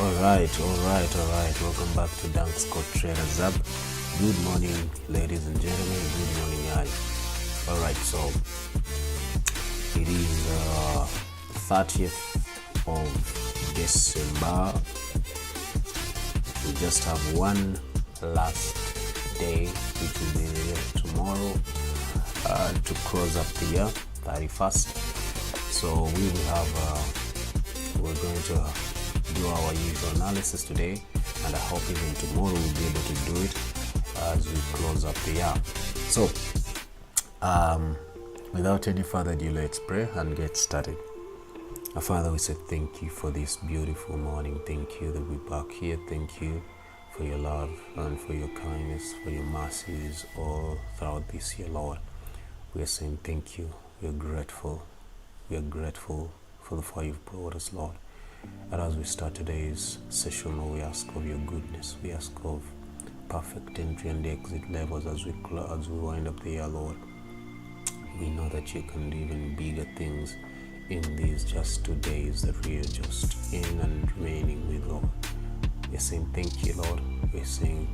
Alright. Welcome back to Danks Code Traders Up. Good morning, ladies and gentlemen. Good morning, guys. Alright, so it is 30th of December. We just have one last day, which will be tomorrow, to close up the year, 31st. So we will have, we're going to do our usual analysis today, and I hope even tomorrow we'll be able to do it as we close up the year. So without any further ado, let's pray and get started. Our Father, we say thank you for this beautiful morning. Thank you that we're back here. Thank you for your love and for your kindness, for your mercies all throughout this year, Lord. We are saying thank you. We are grateful. We are grateful for the far you've brought us, Lord. And as we start today's session, Lord, we ask of your goodness. We ask of perfect entry and exit levels as we wind up the year, Lord. We know that you can do even bigger things in these just 2 days that we are just in and remaining with, Lord. We're saying thank you, Lord. We're saying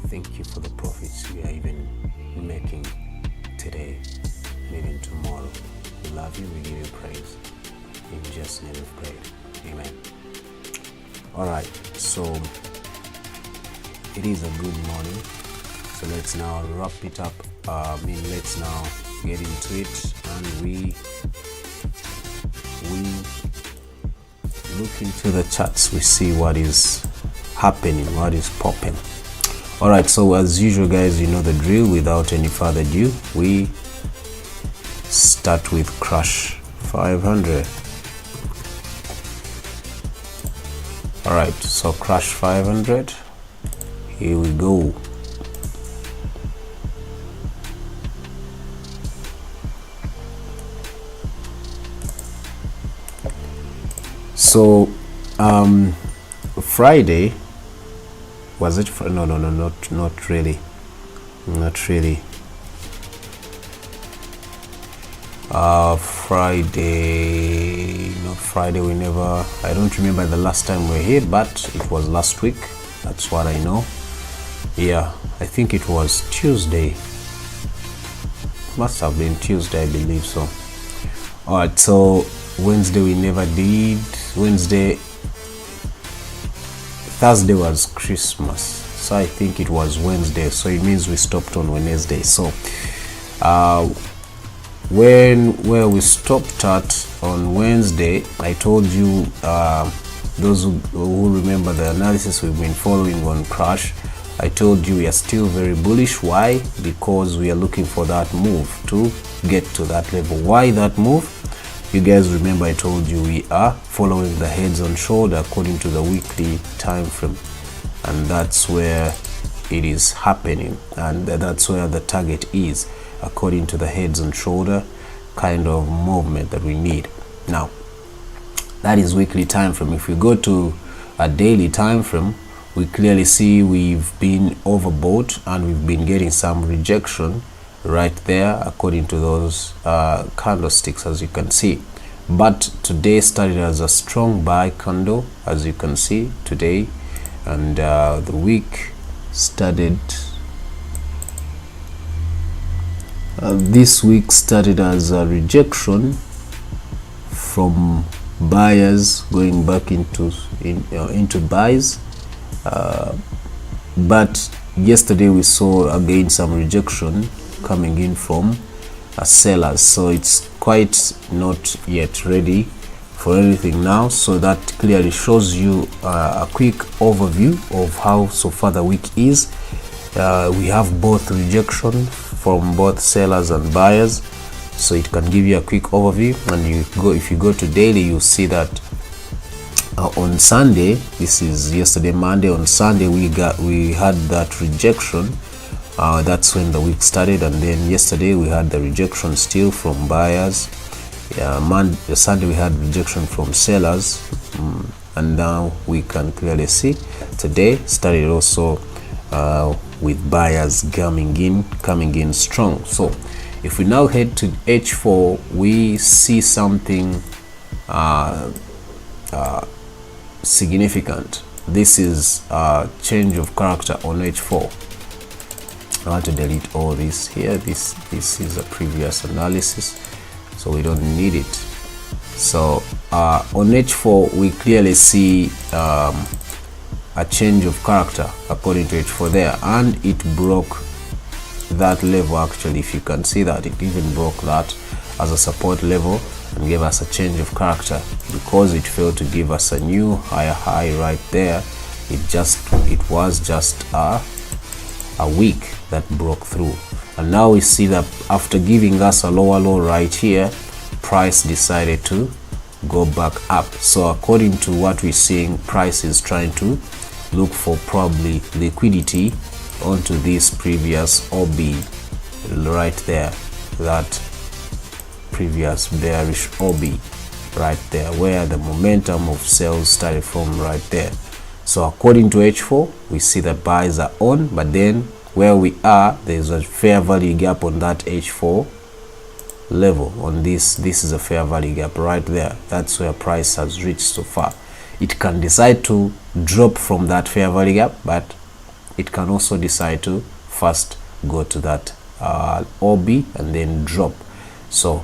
thank you for the profits we are even making today and even tomorrow. We love you. We give you praise. In Jesus' name we've prayed. Amen. Alright, so it is a good morning. So let's now wrap it up. Let's now get into it, and we look into the charts. We see what is happening, what is popping. Alright, so as usual, guys, you know the drill. Without any further ado, we start with crush 500. Alright, so crush 500, here we go. So Friday, was it? No, not really. Friday we never, I don't remember the last time we were here, but it was last week. That's what I know. Yeah, I think it was Tuesday. Must have been Tuesday, I believe so. Alright, so Wednesday we never did. Thursday was Christmas, so I think it was Wednesday, so it means we stopped on Wednesday. So where we stopped at on Wednesday, I told you, those who remember the analysis we've been following on crash, I told you we are still very bullish. Why? Because we are looking for that move to get to that level. Why that move? You guys remember I told you we are following the heads and shoulder according to the weekly time frame, and that's where it is happening, and that's where the target is according to the heads and shoulder kind of movement that we need. Now that is weekly time frame. If we go to a daily time frame, we clearly see we've been overbought and we've been getting some rejection right there according to those candlesticks, as you can see. But today started as a strong buy candle, as you can see today, and the week started this week started as a rejection from buyers going back into buys, but yesterday we saw again some rejection coming in from sellers, so it's quite not yet ready for anything now. So that clearly shows you a quick overview of how so far the week is. We have both rejection from both sellers and buyers, so it can give you a quick overview. And if you go to daily, you'll see that on Sunday, this is yesterday Monday, on Sunday we had that rejection. That's when the week started, and then yesterday we had the rejection still from buyers. Sunday we had rejection from sellers, and now we can clearly see today started also with buyers coming in strong. So if we now head to H4, we see something significant. This is a change of character on H4. I want to delete all this here. This is a previous analysis, so we don't need it. So on H4 we clearly see a change of character according to H4 there, and it broke that level. Actually, if you can see that, it even broke that as a support level and gave us a change of character. Because it failed to give us a new higher high right there, it was just a wick that broke through. And now we see that after giving us a lower low right here, price decided to go back up. So according to what we're seeing, price is trying to look for probably liquidity onto this previous OB right there, that previous bearish OB right there, where the momentum of sales started from right there. So according to H4, we see that buys are on, but then where we are, there's a fair value gap on that H4 level. On this is a fair value gap right there. That's where price has reached so far. It can decide to drop from that fair value gap, but it can also decide to first go to that OB and then drop. So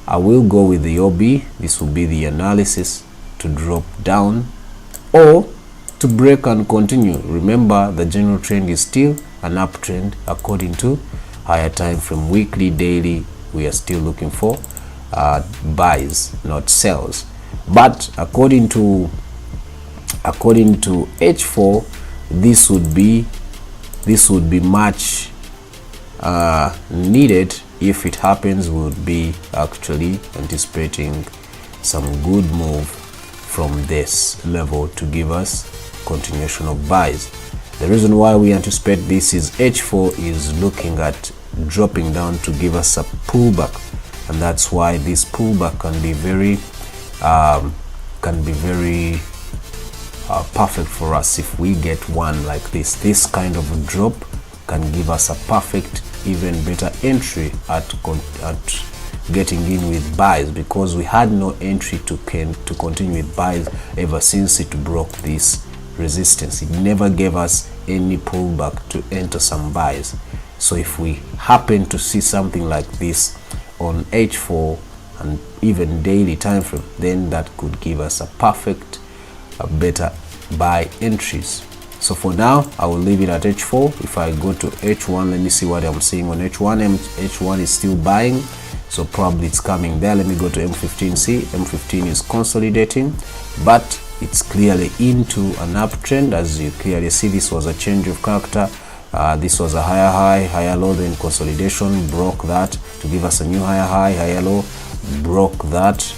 I will go with the OB. This will be the analysis to drop down or to break and continue. Remember, the general trend is still an uptrend according to higher time frame. Weekly, daily, we are still looking for buys, not sells. But according to H4, this would be much needed. If it happens, we would be actually anticipating some good move from this level to give us continuation of buys. The reason why we anticipate this is H4 is looking at dropping down to give us a pullback, and that's why this pullback can be very perfect for us. If we get one like this kind of a drop can give us a perfect, even better entry at getting in with buys, because we had no entry to continue with buys ever since it broke this resistance. It never gave us any pullback to enter some buys. So if we happen to see something like this on H4 and even daily time frame, then that could give us a perfect, better buy entries. So for now, I will leave it at H4. If I go to H1, let me see what I'm seeing on H1. H1 is still buying, so probably it's coming there. Let me go to M15. See, M15 is consolidating, but it's clearly into an uptrend. As you clearly see, this was a change of character. This was a higher high, higher low, then consolidation, broke that to give us a new higher high, higher low, broke that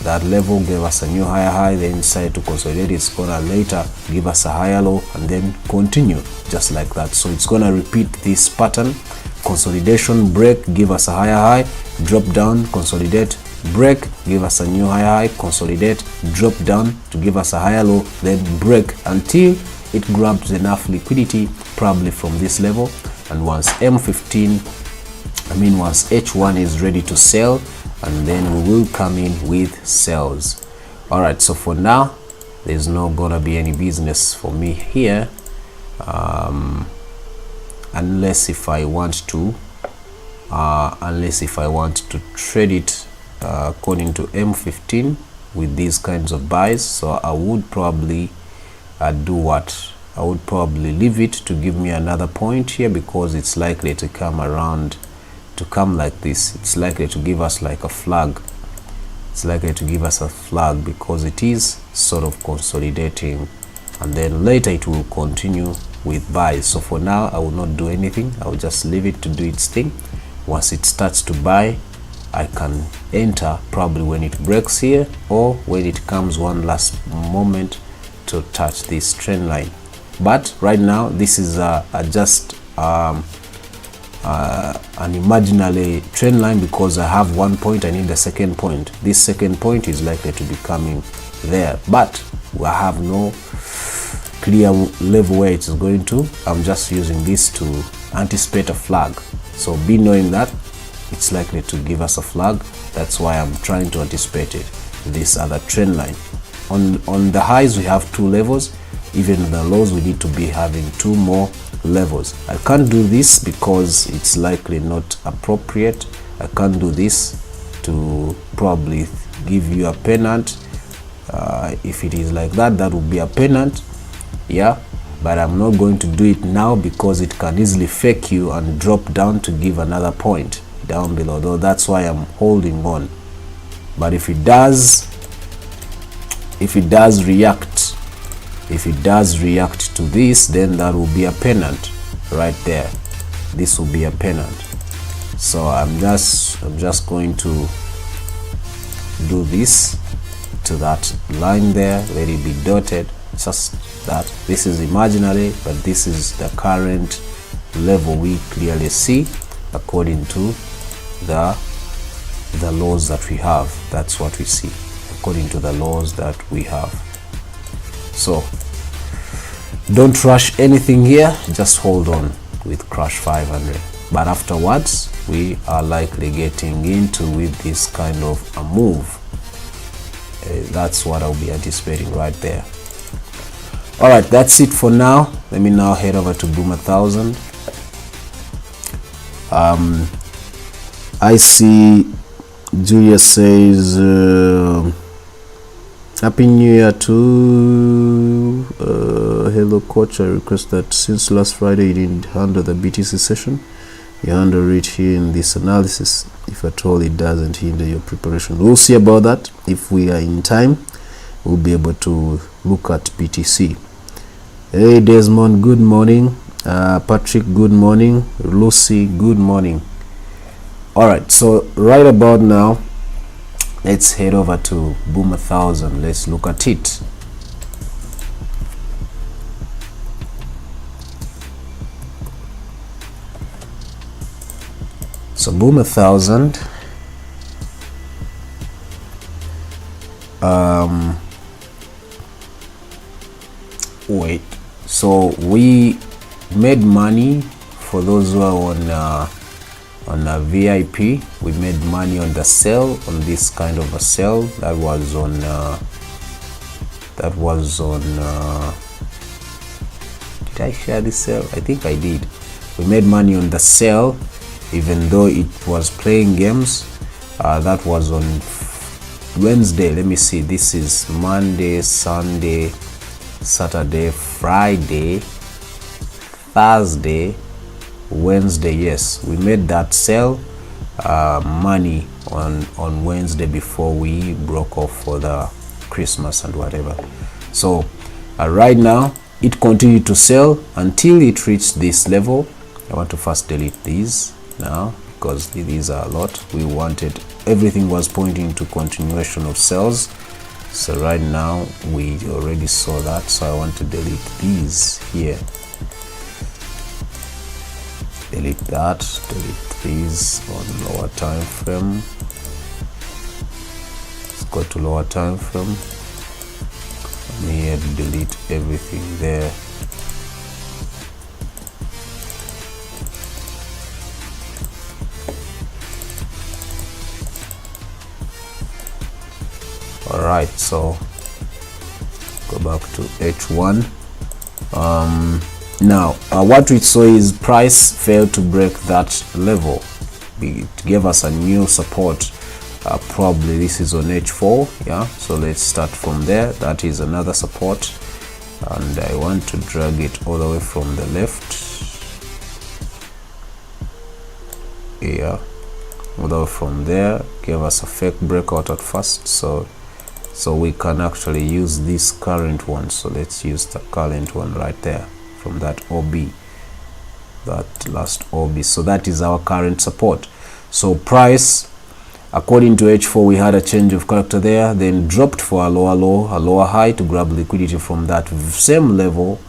that level, gave us a new higher high, then decided to consolidate. It's gonna later give us a higher low and then continue just like that. So it's gonna repeat this pattern: consolidation, break, give us a higher high, drop down, consolidate, break, give us a new higher high, consolidate, drop down to give us a higher low, then break until it grabs enough liquidity, probably from this level. And once once H1 is ready to sell, and then we will come in with sells. All right, so for now there's not gonna be any business for me here, unless if I want to trade it according to M15 with these kinds of buys. So I would probably do what? I would probably leave it to give me another point here, because it's likely to come around, to come like this. It's likely to give us like a flag. It's likely to give us a flag because it is sort of consolidating, and then later it will continue with buys. So for now, I will not do anything. I will just leave it to do its thing. Once it starts to buy, I can enter probably when it breaks here, or when it comes one last moment to touch this trend line. But right now, this is just an imaginary trend line, because I have 1 point, I need a second point. This second point is likely to be coming there, but I have no clear level where it is going to. I'm just using this to anticipate a flag. So be knowing that it's likely to give us a flag. That's why I'm trying to anticipate it, this other trend line. on the highs we have 2 levels. Even on the lows we need to be having 2 more levels. I can't do this because it's likely not appropriate. I can't do this to probably give you a pennant. If it is like that, that would be a pennant, yeah, but I'm not going to do it now because it can easily fake you and drop down to give another point down below, though that's why I'm holding on. But if it does react to this, then that will be a pennant right there. This will be a pennant. So I'm just going to do this to that line there, let it be dotted, just that. This is imaginary, but this is the current level we clearly see according to the laws that we have. That's what we see according to the laws that we have. So don't rush anything here, just hold on with crush 500, but afterwards we are likely getting into with this kind of a move. That's what I'll be anticipating right there. All right, that's it for now. Let me now head over to Boom 1000. I see Julia says Happy New Year to hello coach. I request that since last Friday you didn't handle the BTC session, you handle it here in this analysis, if at all it doesn't hinder your preparation. We'll see about that. If we are in time, we'll be able to look at BTC. Hey Desmond, good morning. Patrick, good morning. Lucy, good morning. All right, so right about now, let's head over to Boom 1000. Let's look at it. So Boom 1000, wait, so we made money for those who are on a VIP. We made money on the sell, on this kind of a sell that was on did I share this sell? I think I did. We made money on the sell even though it was playing games. That was on Wednesday. Let me see, this is Monday, Sunday, Saturday, Friday, Thursday, Wednesday. Yes, we made that sell money on Wednesday before we broke off for the Christmas and whatever. So right now it continued to sell until it reached this level. I want to first delete these now because these are a lot. We wanted, everything was pointing to continuation of sells. So right now we already saw that, so I want to delete these here. Delete that, delete these on lower time frame. Let's go to lower time frame. Let me delete everything there. All right, so go back to H1. Now what we saw is price failed to break that level. It gave us a new support. Probably this is on H4. Yeah, so let's start from there. That is another support, and I want to drag it all the way from the left. Yeah, all the way from there. Gave us a fake breakout at first, so we can actually use this current one. So let's use the current one right there from that OB, that last OB. So that is our current support. So price, according to H4, we had a change of character there, then dropped for a lower low, a lower high to grab liquidity from that same level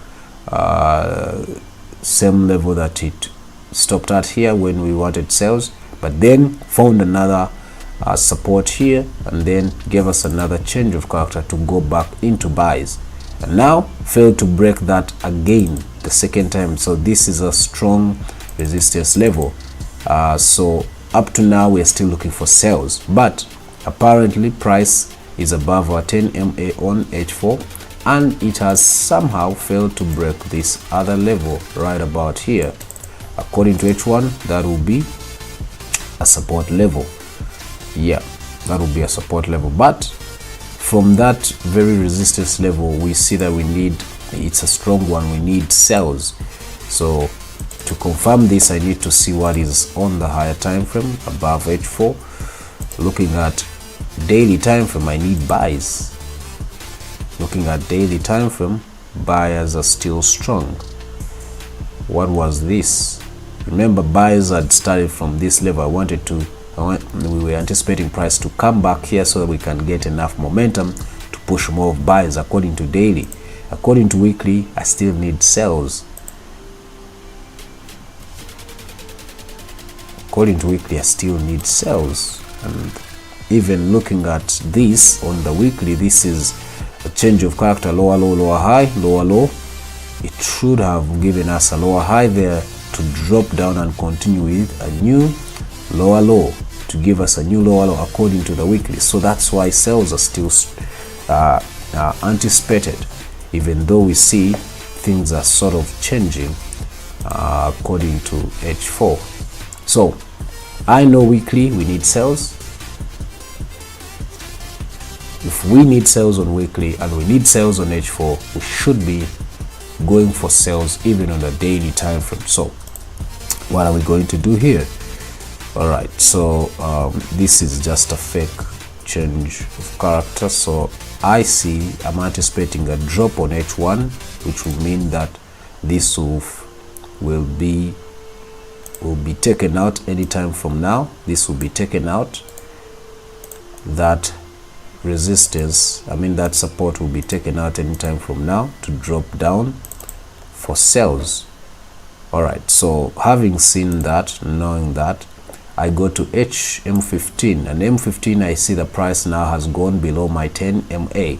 that it stopped at here when we wanted sales, but then found another support here and then gave us another change of character to go back into buys, and now failed to break that again the second time. So this is a strong resistance level. So up to now we're still looking for sales, but apparently price is above our 10 MA on H4, and it has somehow failed to break this other level right about here. According to H1, that will be a support level. Yeah, that will be a support level, but from that very resistance level, we see that we need, it's a strong one, we need sells. So to confirm this, I need to see what is on the higher time frame above H4. Looking at daily time frame, I need buys. Looking at daily time frame, buyers are still strong. What was this? Remember, buyers had started from this level. We were anticipating price to come back here so that we can get enough momentum to push more of buys according to daily. According to weekly, I still need sells. According to weekly, I still need sells. And even looking at this on the weekly, this is a change of character, lower low, lower high, lower low. It should have given us a lower high there to drop down and continue with a new lower low to give us a new lower low according to the weekly. So that's why sales are still anticipated, even though we see things are sort of changing according to H4. So I know weekly we need sales. If we need sales on weekly and we need sales on H4, we should be going for sales even on the daily time frame. So what are we going to do here? All right, so this is just a fake change of character. So I'm anticipating a drop on H1, which will mean that this will be taken out anytime from now. This will be taken out. That resistance, that support will be taken out anytime from now to drop down for sales. All right, so having seen that, knowing that, I go to M15, and M15, I see the price now has gone below my 10 MA,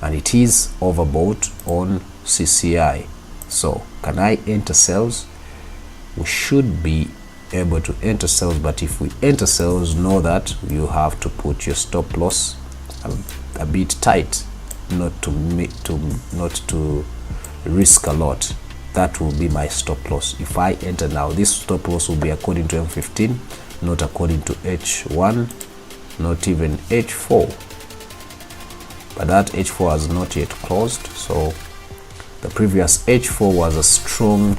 and it is overbought on CCI. So can I enter sales? We should be able to enter sales, but if we enter sales, know that you have to put your stop loss a bit tight, not to risk a lot. That will be my stop loss. If I enter now, this stop loss will be according to M15, not according to H1, not even H4. But that H4 has not yet closed, so the previous H4 was a strong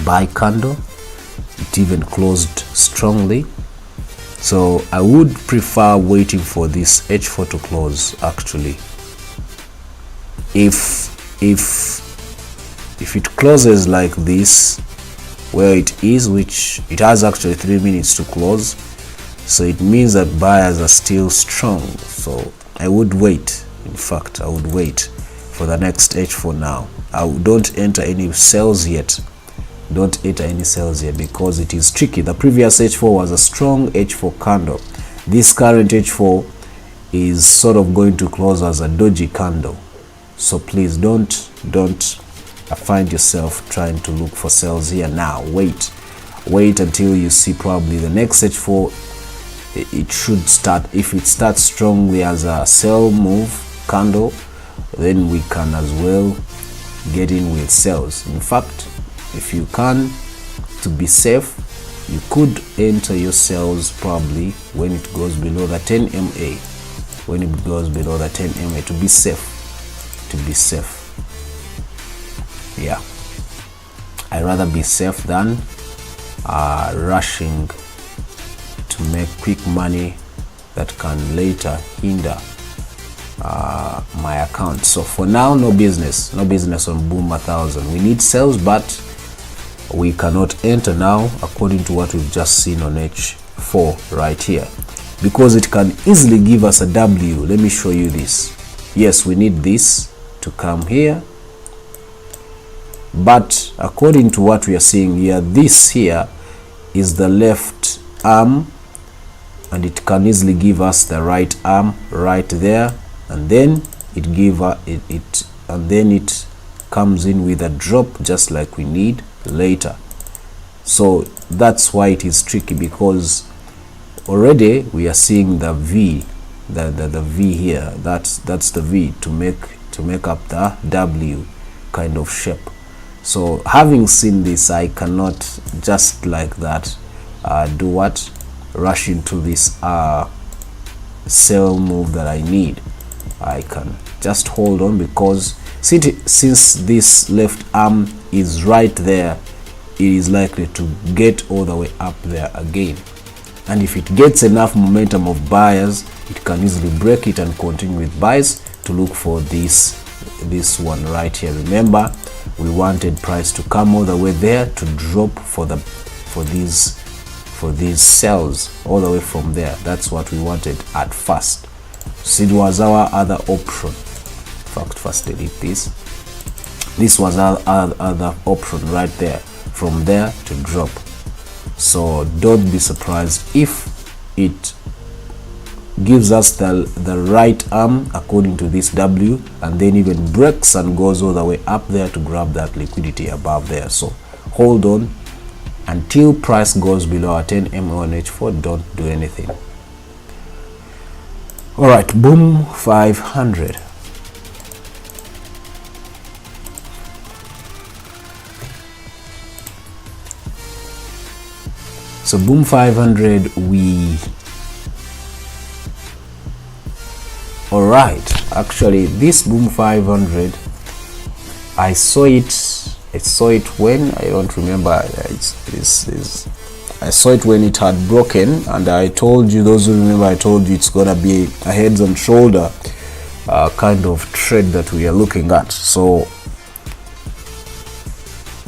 buy candle. It even closed strongly. So I would prefer waiting for this H4 to close actually. If it closes like this where it is, which it has actually 3 minutes to close, so it means that buyers are still strong. So I would wait. In fact, I would wait for the next H4 now. I don't enter any sales yet. Don't enter any sales here because it is tricky. The previous H4 was a strong H4 candle. This current H4 is sort of going to close as a dodgy candle. So please don't find yourself trying to look for sales here now. Wait until you see probably the next H4. It should start. If it starts strongly as a sell move candle, then we can as well get in with sales. In fact, if you can, to be safe, you could enter your sales probably when it goes below the 10 MA. When it goes below the 10 MA, to be safe. Yeah, I'd rather be safe than rushing to make quick money that can later hinder my account. So for now, no business on Boom 1000. We need sales, but we cannot enter now according to what we've just seen on H4 right here, because it can easily give us a W. Let me show you this. Yes, we need this to come here, but according to what we are seeing here, this here is the left arm, and it can easily give us the right arm right there, and then it comes in with a drop just like we need later. So that's why it is tricky, because already we are seeing the V the V here. That's the V to make up the W kind of shape. So having seen this, I cannot just like that do what, rush into this sell move that I need. I can just hold on, because since this left arm is right there, it is likely to get all the way up there again, and if it gets enough momentum of buyers, it can easily break it and continue with buys to look for this one right here. Remember, we wanted price to come all the way there to drop for these sells all the way from there. That's what we wanted at first. So it was our other option. In fact, first delete this. This was our other option right there, from there to drop. So don't be surprised if it gives us the right arm according to this W, and then even breaks and goes all the way up there to grab that liquidity above there. So hold on until price goes below our 10 MA on H4. Don't do anything. All right, boom 500. So boom 500, all right, actually this boom 500, I saw it when, I don't remember, I saw it when it had broken, and I told you, those who remember, I told you it's gonna be a heads and shoulder kind of trade that we are looking at. So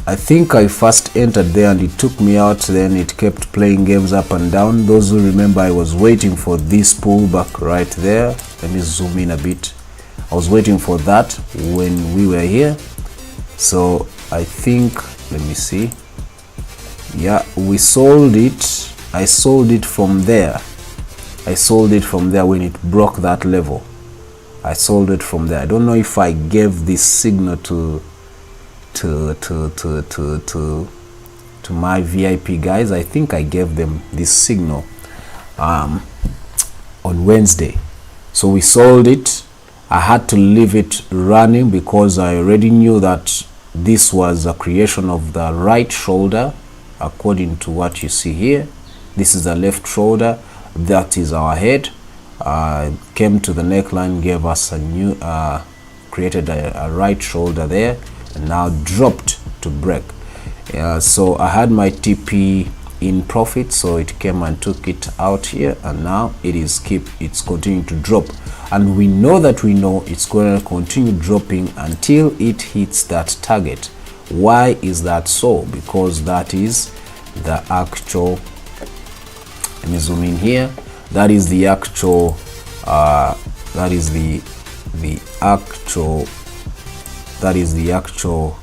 I think I first entered there and it took me out, then it kept playing games up and down. Those who remember, I was waiting for this pullback right there. Let me zoom in a bit. I was waiting for that when we were here. So I think, let me see. Yeah, we sold it. I sold it from there. I sold it from there when it broke that level. I sold it from there. I don't know if I gave this signal to my VIP guys. I think I gave them this signal on Wednesday. So we sold it. I had to leave it running because I already knew that this was a creation of the right shoulder according to what you see here. This is the left shoulder, that is our head. Came to the neckline, gave us a new created a right shoulder there, and now dropped to break. So I had my TP in profit, so it came and took it out here, and now it's continuing to drop, and we know it's going to continue dropping until it hits that target. Why is that so? Because that is the actual, let me zoom in here, that is the actual that is the actual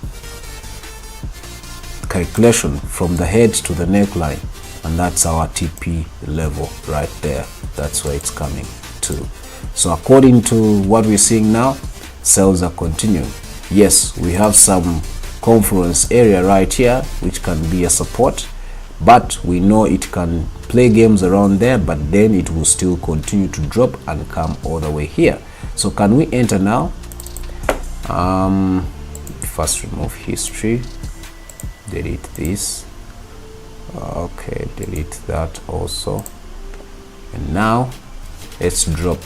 calculation from the head to the neckline, and that's our TP level right there. That's where it's coming to. So according to what we're seeing now, sales are continuing. Yes, we have some confluence area right here which can be a support, but we know it can play games around there, but then it will still continue to drop and come all the way here. So can we enter now? First remove history, delete this, okay, delete that also, and now let's drop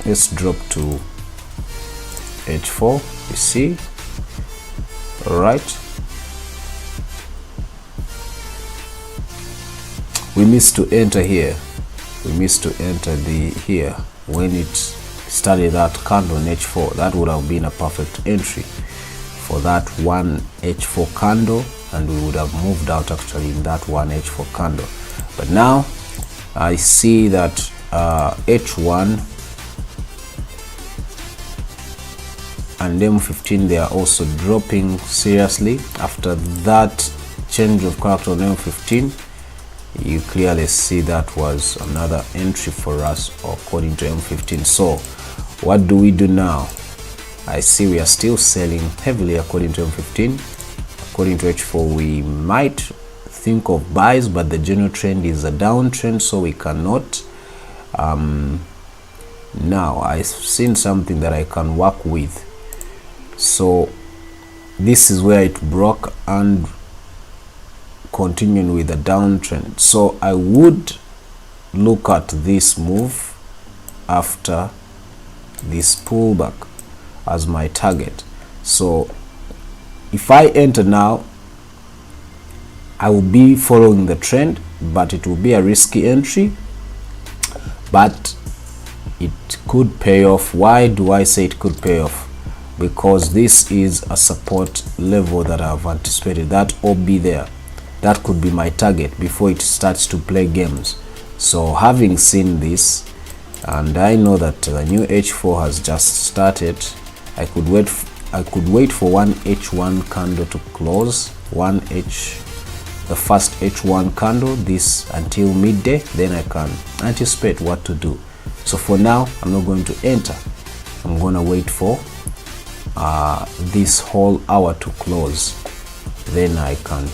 to H4. You see, all right, we missed to enter here. We missed to enter here when it started that candle on H4. That would have been a perfect entry for that one H4 candle, and we would have moved out actually in that one H4 candle. But now I see that H1 and M15, they are also dropping seriously. After that change of character on M15, you clearly see that was another entry for us according to M15. So what do we do now? I see we are still selling heavily according to M15. According to H4, we might think of buys, but the general trend is a downtrend, so we cannot. Now I've seen something that I can work with. So this is where it broke and continuing with the downtrend. So I would look at this move after this pullback as my target. So if I enter now, I will be following the trend, but it will be a risky entry, but it could pay off. Why do I say it could pay off? Because this is a support level that I've anticipated. That OB there, that could be my target before it starts to play games. So having seen this, and I know that the new H4 has just started, I could wait for one H1 candle to close, the first H1 candle, this until midday, then I can anticipate what to do. So for now, I'm not going to enter. I'm going to wait for this whole hour to close, then I can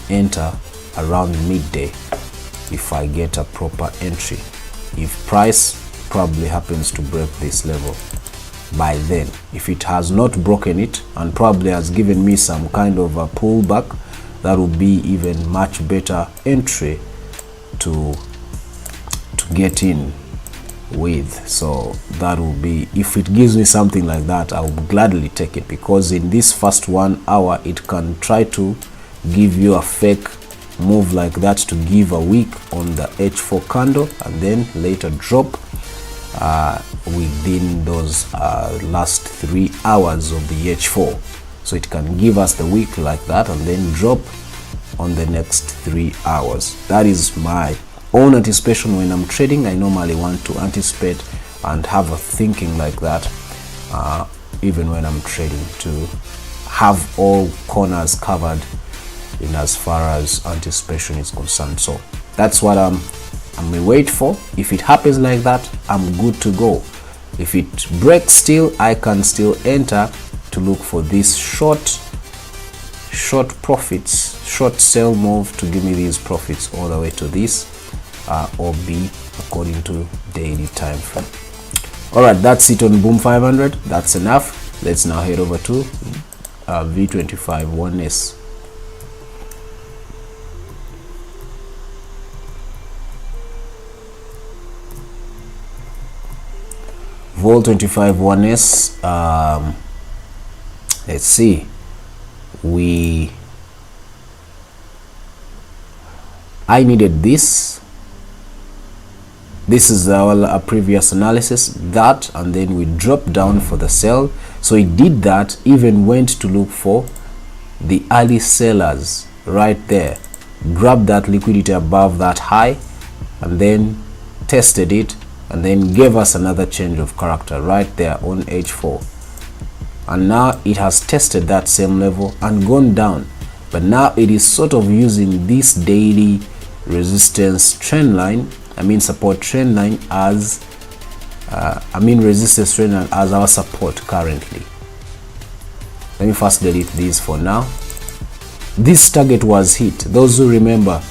enter around midday if I get a proper entry. If price probably happens to break this level by then, if it has not broken it and probably has given me some kind of a pullback, that will be even much better entry to get in with. So that will be, if it gives me something like that, I will gladly take it, because in this first 1 hour it can try to give you a fake move like that to give a wick on the H4 candle and then later drop within those last 3 hours of the H4. So it can give us the wick like that and then drop on the next 3 hours. That is my own anticipation when I'm trading. I normally want to anticipate and have a thinking like that, even when I'm trading, to have all corners covered in as far as anticipation is concerned. So that's what I may wait for. If it happens like that, I'm good to go. If it breaks still, I can still enter to look for this short profits, short sell move to give me these profits all the way to this or B according to daily time frame. All right, that's it on Boom 500. That's enough. Let's now head over to V25 1S. Vol 25 1S. Let's see. I needed this. This is our previous analysis, that, and then we dropped down for the sell. So it did that, even went to look for the early sellers right there, grabbed that liquidity above that high, and then tested it, and then gave us another change of character right there on H4. And now it has tested that same level and gone down, but now it is sort of using this daily resistance trend line, support trend line as resistance trend line as our support currently. Let me first delete this for now. This target was hit. Those who remember,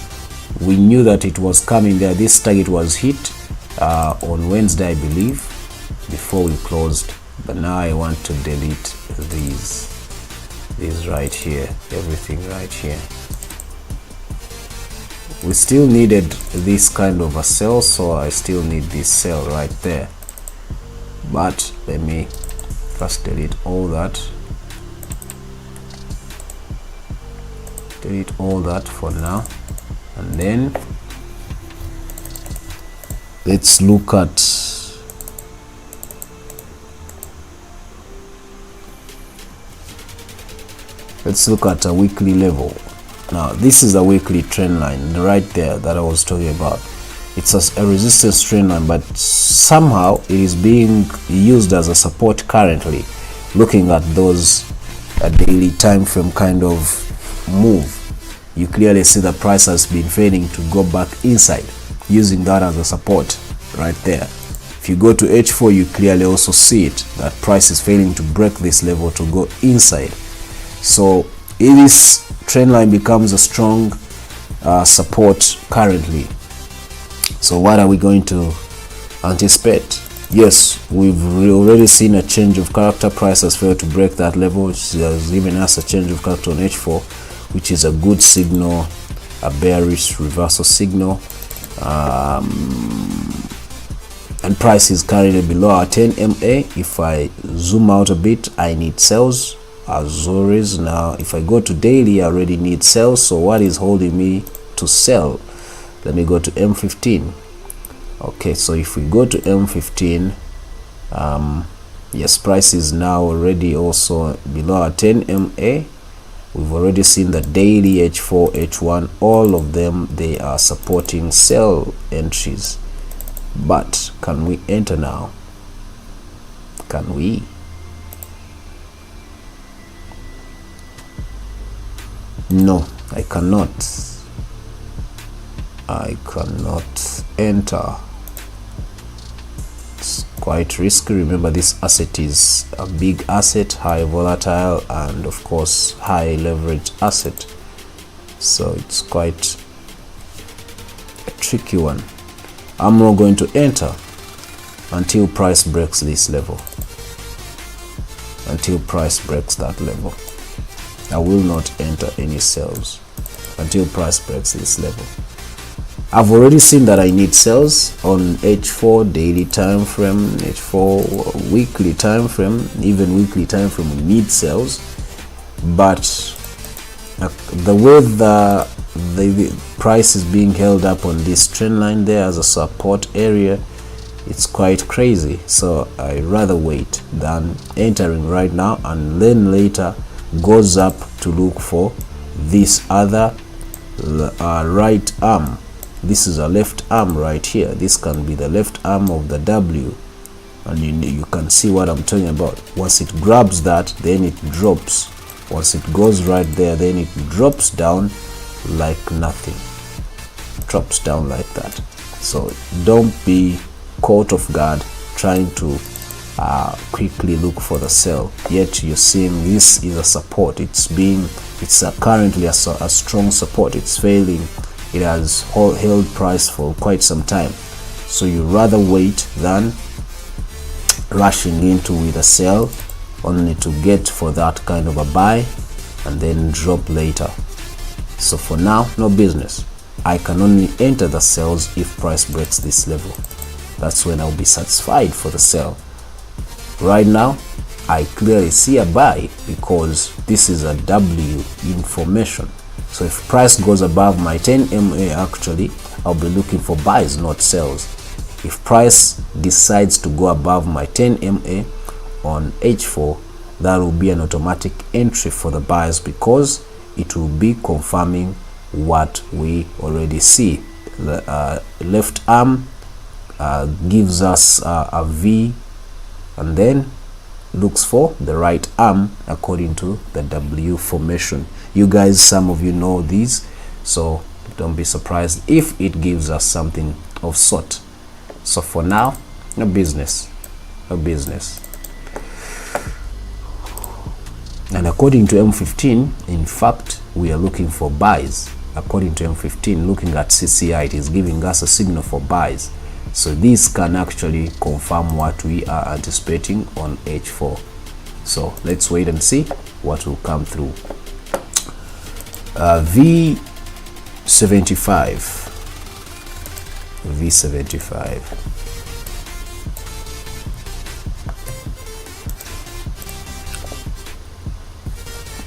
we knew that it was coming there. This target was hit on Wednesday, I believe, before we closed. But now I want to delete these right here, everything right here. We still needed this kind of a sell, so I still need this sell right there. But let me first delete all that. Delete all that for now, and then let's look at a weekly level. Now this is a weekly trend line right there that I was talking about. It's a resistance trend line, but somehow it is being used as a support currently. Looking at those daily time frame kind of move, you clearly see the price has been failing to go back inside, using that as a support right there. If you go to H4, you clearly also see it, that price is failing to break this level to go inside. So if this trend line becomes a strong support currently. So what are we going to anticipate? Yes, we've already seen a change of character. Price has failed to break that level, which has given us a change of character on H4, which is a good signal, a bearish reversal signal. And price is currently below our 10 MA. If I zoom out a bit, I need sales as always. Now if I go to daily, I already need sales. So what is holding me to sell? Let me go to M15. Okay, so if we go to M15, yes, price is now already also below our 10 MA. We've already seen the daily H4, H1, all of them, they are supporting sell entries. But can we enter now? Can we? No, I cannot. I cannot enter. It's quite risky. Remember, this asset is a big asset, high volatile, and of course high leverage asset, so it's quite a tricky one. I'm not going to enter until price breaks this level. Until price breaks that level, I will not enter any sales until price breaks this level. I've already seen that I need sales on H4 daily time frame, H4 weekly time frame, even weekly time frame we need sales. But the way the price is being held up on this trend line there as a support area, it's quite crazy. So I rather wait than entering right now and then later goes up to look for this other right arm. This is a left arm right here. This can be the left arm of the W, and you can see what I'm talking about. Once it grabs that, then it drops. Once it goes right there, then it drops down like nothing. Drops down like that. So don't be caught off guard trying to quickly look for the sell, yet you're seeing this is a support. It's currently a strong support. It's failing. It has held price for quite some time, so you rather wait than rushing into with a sell only to get for that kind of a buy and then drop later. So for now, no business. I can only enter the sells if price breaks this level. That's when I'll be satisfied for the sell. Right now I clearly see a buy because this is a W information. So if price goes above my 10 MA, actually I'll be looking for buys, not sells. If price decides to go above my 10 MA on H4, that will be an automatic entry for the buys because it will be confirming what we already see. The left arm gives us a V and then looks for the right arm according to the W formation. You guys, some of you know these, so don't be surprised if it gives us something of sort. So for now, no business. And according to M15, in fact, we are looking for buys. According to M15, looking at CCI, it is giving us a signal for buys. So this can actually confirm what we are anticipating on H4. So let's wait and see what will come through. V75.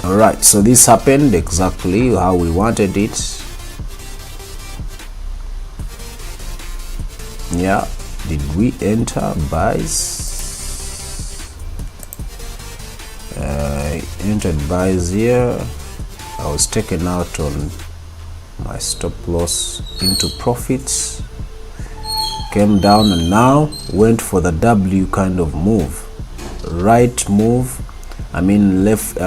All right, so this happened exactly how we wanted it. Yeah, did we enter buys? I entered buys here. I was taken out on my stop loss into profits, came down and now went for the W kind of move, right move, I mean left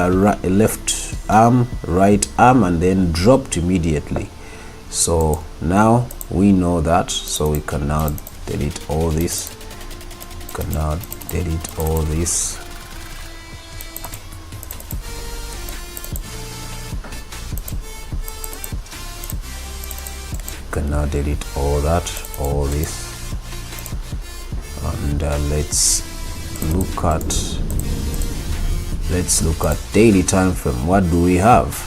arm, right arm, and then dropped immediately. So now we know that, so we can now delete all this. can now delete all this, and let's look at daily time frame. What do we have?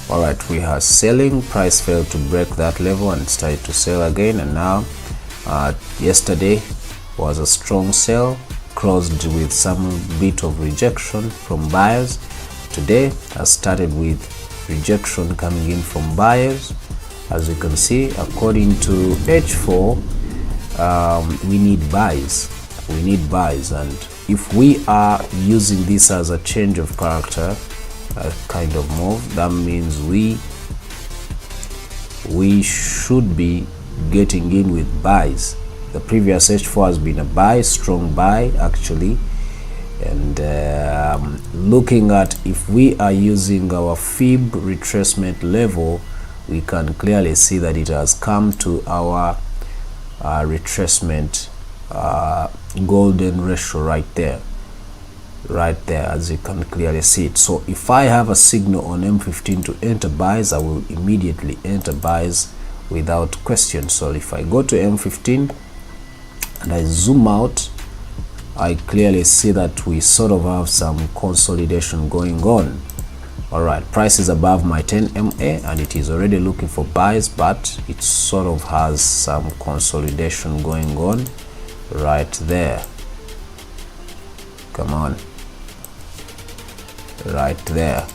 All right, we are selling. Price failed to break that level and started to sell again, and now yesterday was a strong sell, closed with some bit of rejection from buyers. Today has started with rejection coming in from buyers. As you can see, according to H4, we need buys. And if we are using this as a change of character, a kind of move, that means we should be getting in with buys. The previous H4 has been a buy, strong buy actually, and looking at if we are using our fib retracement level, we can clearly see that it has come to our retracement golden ratio right there, as you can clearly see it. So if I have a signal on M15 to enter buys, I will immediately enter buys without question. So if I go to M15 and I zoom out, I clearly see that we sort of have some consolidation going on. All right, price is above my 10 MA and it is already looking for buys, but it sort of has some consolidation going on right there. Come on, right there.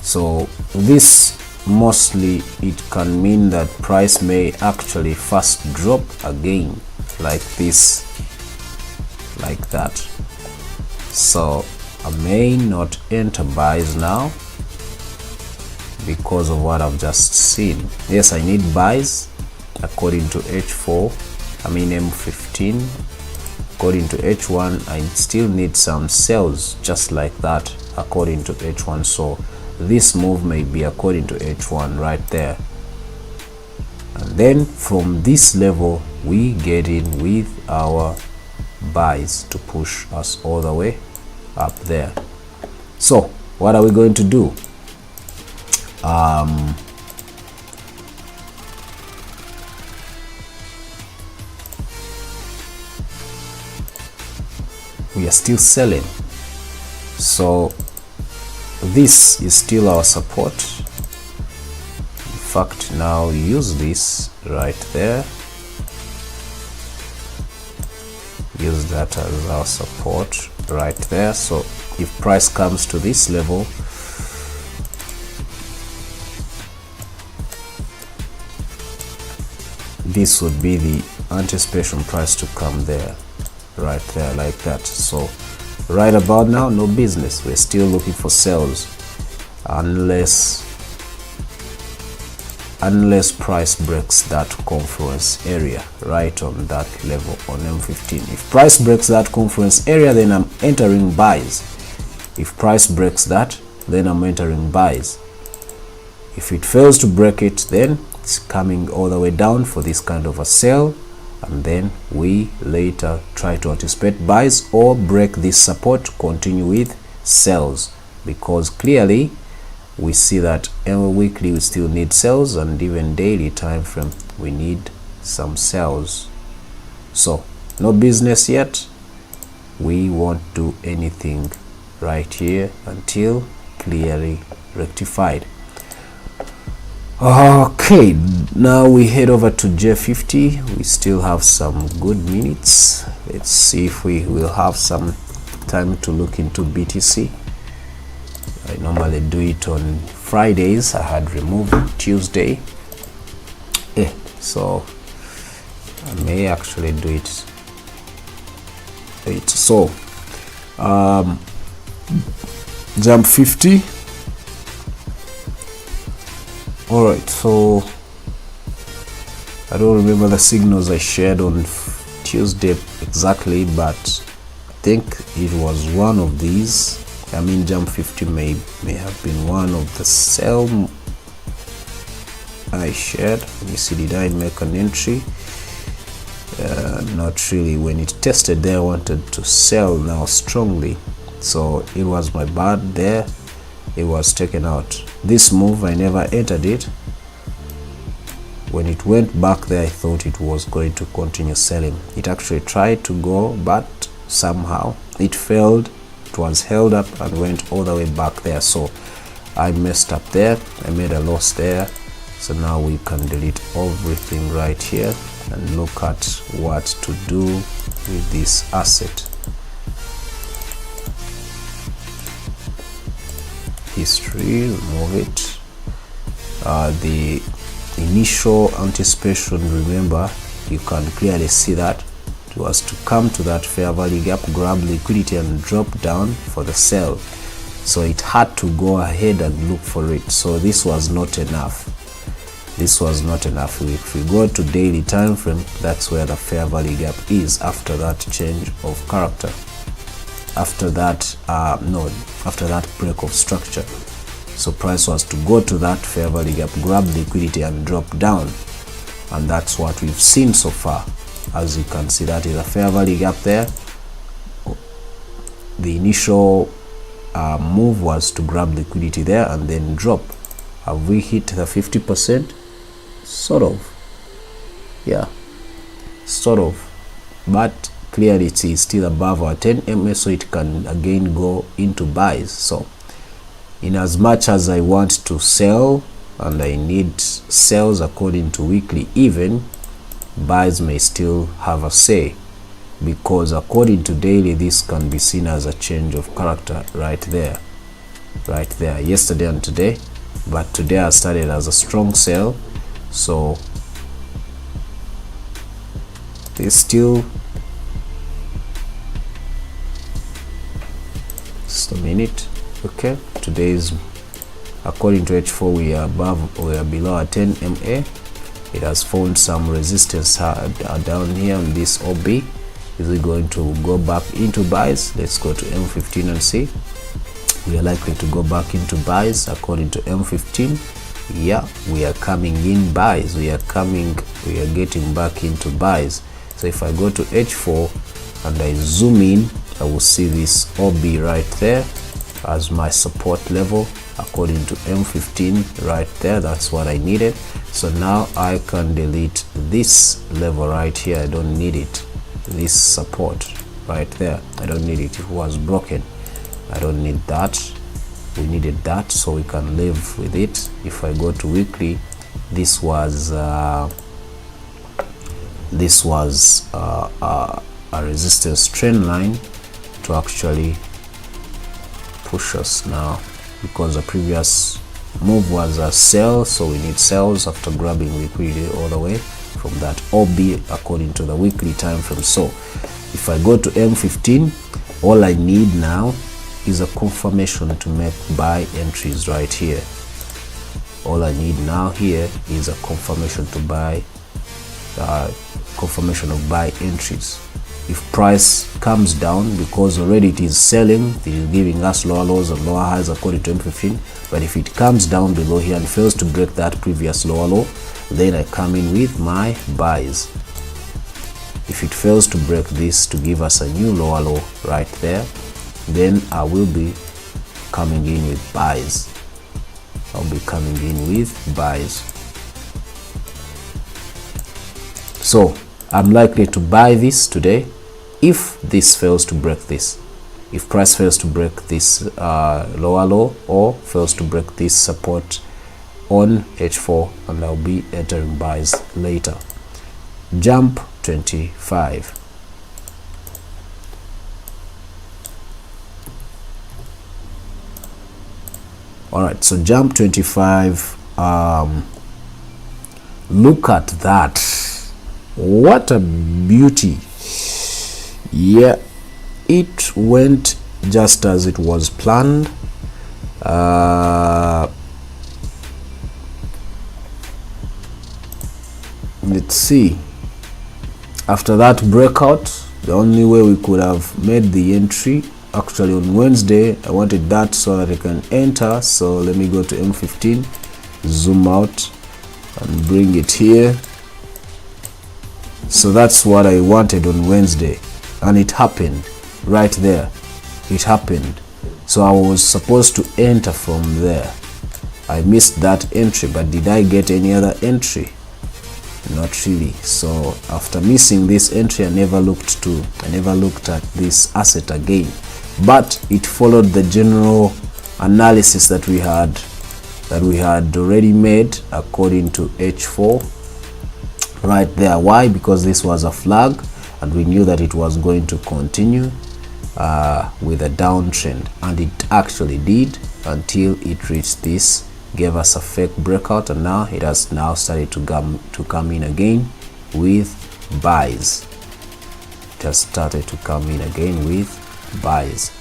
So this mostly it can mean that price may actually first drop again like this, like that. So I may not enter buys now because of what I've just seen. Yes, I need buys according to H4, I mean M15. According to H1, I still need some sells just like that according to H1. So this move may be according to H1 right there, and then from this level we get in with our buys to push us all the way up there. So what are we going to do? We are still selling, so this is still our support. In fact, now use this right there, use that as our support right there. So if price comes to this level, this would be the anticipation price to come there, right there, like that. So right about now, no business. We're still looking for sells unless price breaks that confluence area right on that level on M15. If price breaks that confluence area, then I'm entering buys. If price breaks that, then I'm entering buys. If it fails to break it, then it's coming all the way down for this kind of a sell, and then we later try to anticipate buys or break this support, continue with sells, because clearly we see that every weekly we still need sells, and even daily time frame we need some sells. So no business yet. We won't do anything right here until clearly rectified. Okay, now we head over to J50. We still have some good minutes. Let's see if we will have some time to look into BTC. I normally do it on Fridays. I had removed Tuesday, so I may actually do it. So jump 50. All right, so I don't remember the signals I shared on Tuesday exactly, but I think it was one of these. I mean, jump 50 may have been one of the sell I shared. Let me see, did I make an entry? Not really. When it tested there, I wanted to sell now strongly, so it was my bad there. It was taken out This move, I never entered it. When it went back there, I thought it was going to continue selling. It actually tried to go, but somehow it failed. It was held up and went all the way back there. So I messed up there. I made a loss there. So now we can delete everything right here and look at what to do with this asset. History, remove it. The initial anticipation, remember, you can clearly see that it was to come to that fair value gap, grab liquidity and drop down for the sell. So it had to go ahead and look for it. So this was not enough. This was not enough. If we go to daily time frame, that's where the fair value gap is after that change of character, after that after that break of structure. So price was to go to that fair value gap, grab liquidity and drop down, and that's what we've seen so far. As you can see, that is a fair value gap there. The initial move was to grab liquidity there and then drop. Have we hit the 50%? Sort of, yeah, sort of, but clearly it is still above our 10 EMA, so it can again go into buys. So in as much as I want to sell and I need sells according to weekly even, buys may still have a say, because according to daily this can be seen as a change of character right there, yesterday and today. But today I started as a strong sell, so there's still just a minute. Okay, today's, according to H4, we are below our 10 MA. It has found some resistance down here on this OB. Is it going to go back into buys? Let's go to M15 and see. We are likely to go back into buys according to M15. Yeah, we are coming in buys. We are getting back into buys. So if I go to H4 and I zoom in, I will see this OB right there as my support level according to M15 right there. That's what I needed. So now I can delete this level right here. I don't need it. This support right there, I don't need it. It was broken. I don't need that. We needed that, so we can live with it. If I go to weekly, this was a resistance trend line to actually push us now, because the previous move was a sell, so we need sells after grabbing liquidity all the way from that OB according to the weekly time frame. So if I go to M15, all I need now is a confirmation to make buy entries right here. All I need now here is a confirmation to buy, confirmation of buy entries. If price comes down, because already it is selling, it is giving us lower lows and lower highs according to M15, but if it comes down below here and fails to break that previous lower low, then I come in with my buys. If it fails to break this to give us a new lower low right there, then I will be coming in with buys. I'll be coming in with buys. So I'm likely to buy this today if this fails to break this. If price fails to break this lower low or fails to break this support on H4, and I'll be entering buys later. Jump 25. Alright, so jump 25, look at that. What a beauty. Yeah, it went just as it was planned. Let's see. After that breakout, the only way we could have made the entry, actually on Wednesday, I wanted that so that I can enter. So let me go to M15, zoom out and bring it here. So that's what I wanted on Wednesday, and it happened right there. It happened. So I was supposed to enter from there. I missed that entry, but did I get any other entry? Not really. So after missing this entry, I never looked at this asset again, but it followed the general analysis that we had already made according to H4 right there. Why? Because this was a flag and we knew that it was going to continue with a downtrend, and it actually did until it reached this, gave us a fake breakout, and now it has now started to come in again with buys. It has started to come in again with buys.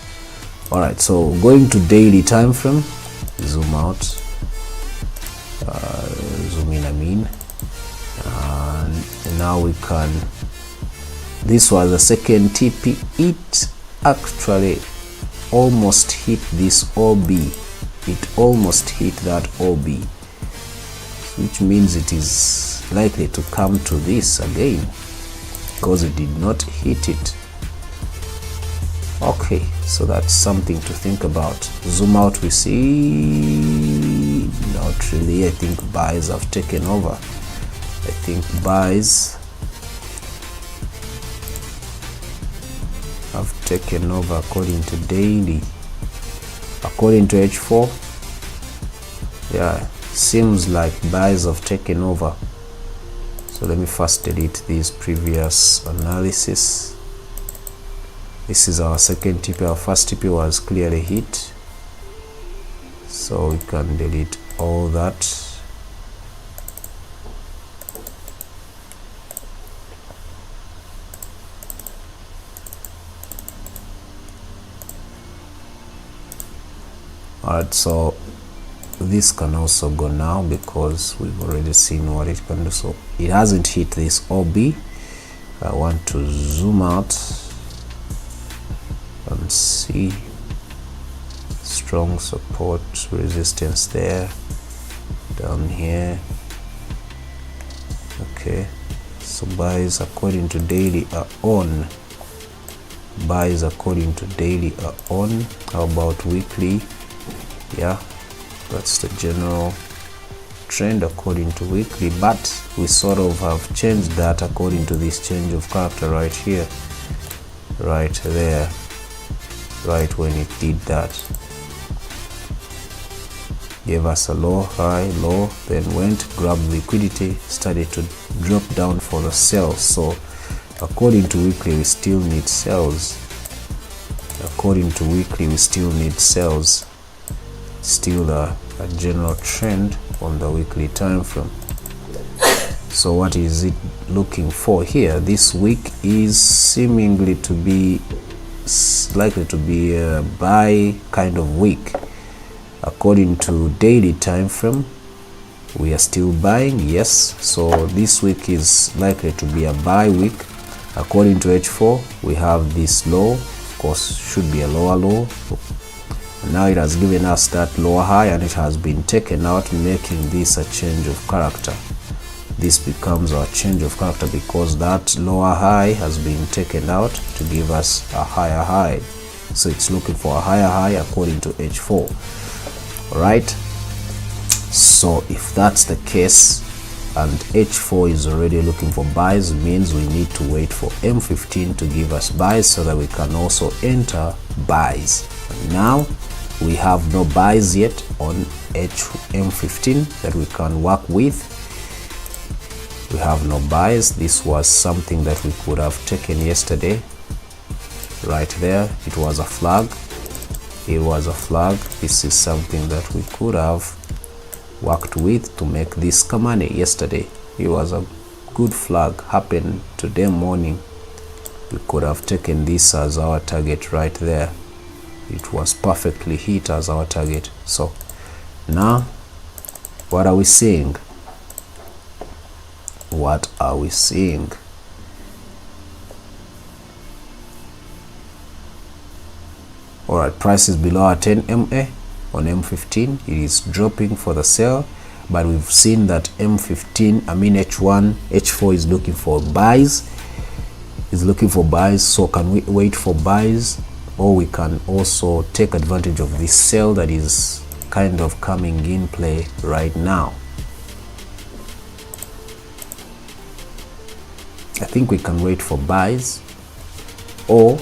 All right, so going to daily time frame, zoom out, zoom in, and now we can, this was the second TP. It actually almost hit this OB. It almost hit that OB, which means it is likely to come to this again because it did not hit it. Okay, so that's something to think about. Zoom out, we see not really. I think buys have taken over. I think buys have taken over according to daily. According to H4, yeah, seems like buys have taken over. So let me first delete this previous analysis. This is our second TP. Our first TP was clearly hit, so we can delete all that. Alright, so this can also go now because we've already seen what it can do. So it hasn't hit this OB. I want to zoom out and see strong support resistance there, down here. Okay, so buys according to daily are on. Buys according to daily are on. How about weekly? Yeah, that's the general trend according to weekly, but we sort of have changed that according to this change of character right here, right there, right when it did that. Gave us a low, high, low, then went, grabbed liquidity, started to drop down for the sell. So according to weekly, we still need sells. According to weekly, we still need sells. Still a general trend on the weekly time frame. So what is it looking for here? This week is seemingly to be likely to be a buy kind of week. According to daily time frame, we are still buying, yes. So this week is likely to be a buy week. According to H4, we have this low, of course should be a lower low. Now it has given us that lower high and it has been taken out, making this a change of character. This becomes our change of character because that lower high has been taken out to give us a higher high. So it's looking for a higher high according to H4. Alright, so if that's the case and H4 is already looking for buys, it means we need to wait for M15 to give us buys so that we can also enter buys. And now we have no buys yet on M15 that we can work with. We have no buys. This was something that we could have taken yesterday. Right there, it was a flag. It was a flag. This is something that we could have worked with to make this money yesterday. It was a good flag, happened today morning. We could have taken this as our target right there. It was perfectly hit as our target. So now what are we seeing? What are we seeing? Alright, price is below our 10 MA on M15. It is dropping for the sell, but we've seen that M15, H4 is looking for buys. Is looking for buys. So can we wait for buys, or we can also take advantage of this sell that is kind of coming in play right now. I think we can wait for buys, or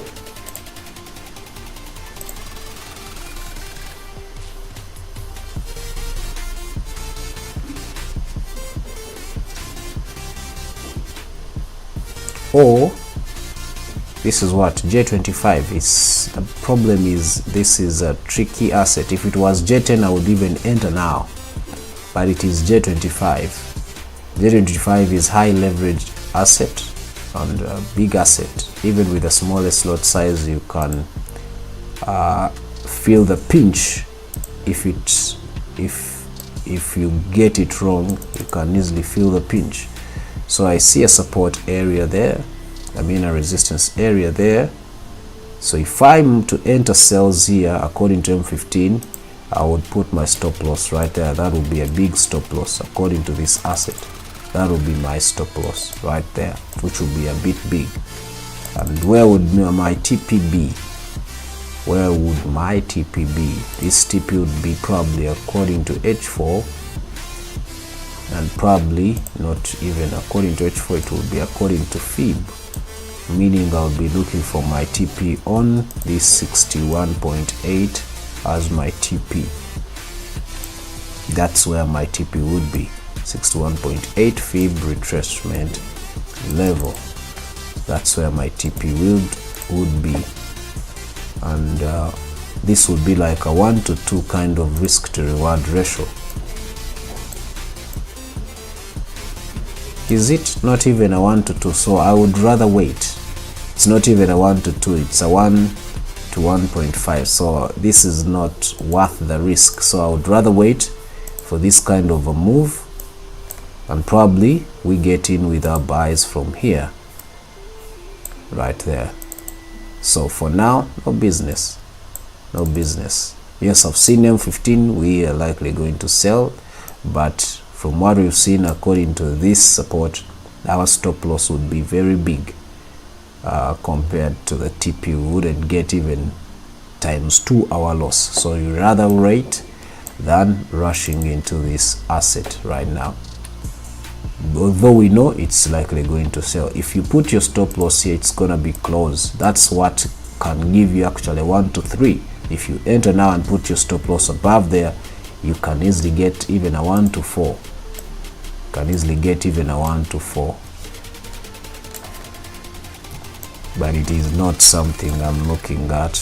this is what J25 is. The problem is this is a tricky asset. If it was J10 I would even enter now, but it is J25. J25 is high leveraged asset and a big asset. Even with the smallest lot size you can feel the pinch. If you get it wrong, you can easily feel the pinch. So I see a support area there, I mean a resistance area there. So if I'm to enter sales here according to M15, I would put my stop loss right there. That would be a big stop loss according to this asset. That would be my stop loss right there, which would be a bit big. And where would my TP be? Where would my TP be? This TP would be probably according to H4, and probably not even according to H4, it will be according to Fib, meaning I'll be looking for my TP on this 61.8 as my TP. That's where my TP would be, 61.8 Fib retracement level. That's where my TP would be, and this would be like a 1 to 2 kind of risk to reward ratio. Is it not even a 1 to 2? So I would rather wait. It's not even a 1 to 2, it's a 1 to 1.5. So this is not worth the risk. So I would rather wait for this kind of a move, and probably we get in with our buys from here, right there. So for now, no business. Yes, I've seen M15, we are likely going to sell, but from what we've seen, according to this support, our stop loss would be very big compared to the TP. We wouldn't get even ×2 our loss. So you rather wait than rushing into this asset right now, although we know it's likely going to sell. If you put your stop loss here, it's gonna be close. That's what can give you actually 1 to 3. If you enter now and put your stop loss above there, you can easily get even a 1 to 4. Can easily get even a 1 to 4. But it is not something I'm looking at.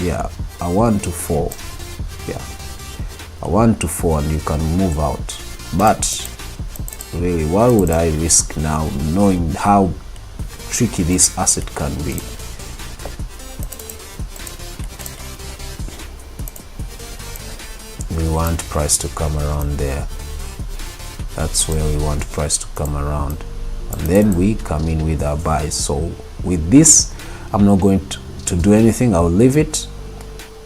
Yeah, a 1 to 4. Yeah, a 1 to 4, and you can move out. But really, why would I risk now, knowing how tricky this asset can be? We want price to come around there. That's where we want price to come around, and then we come in with our buys. So with this, I'm not going to do anything. I will leave it.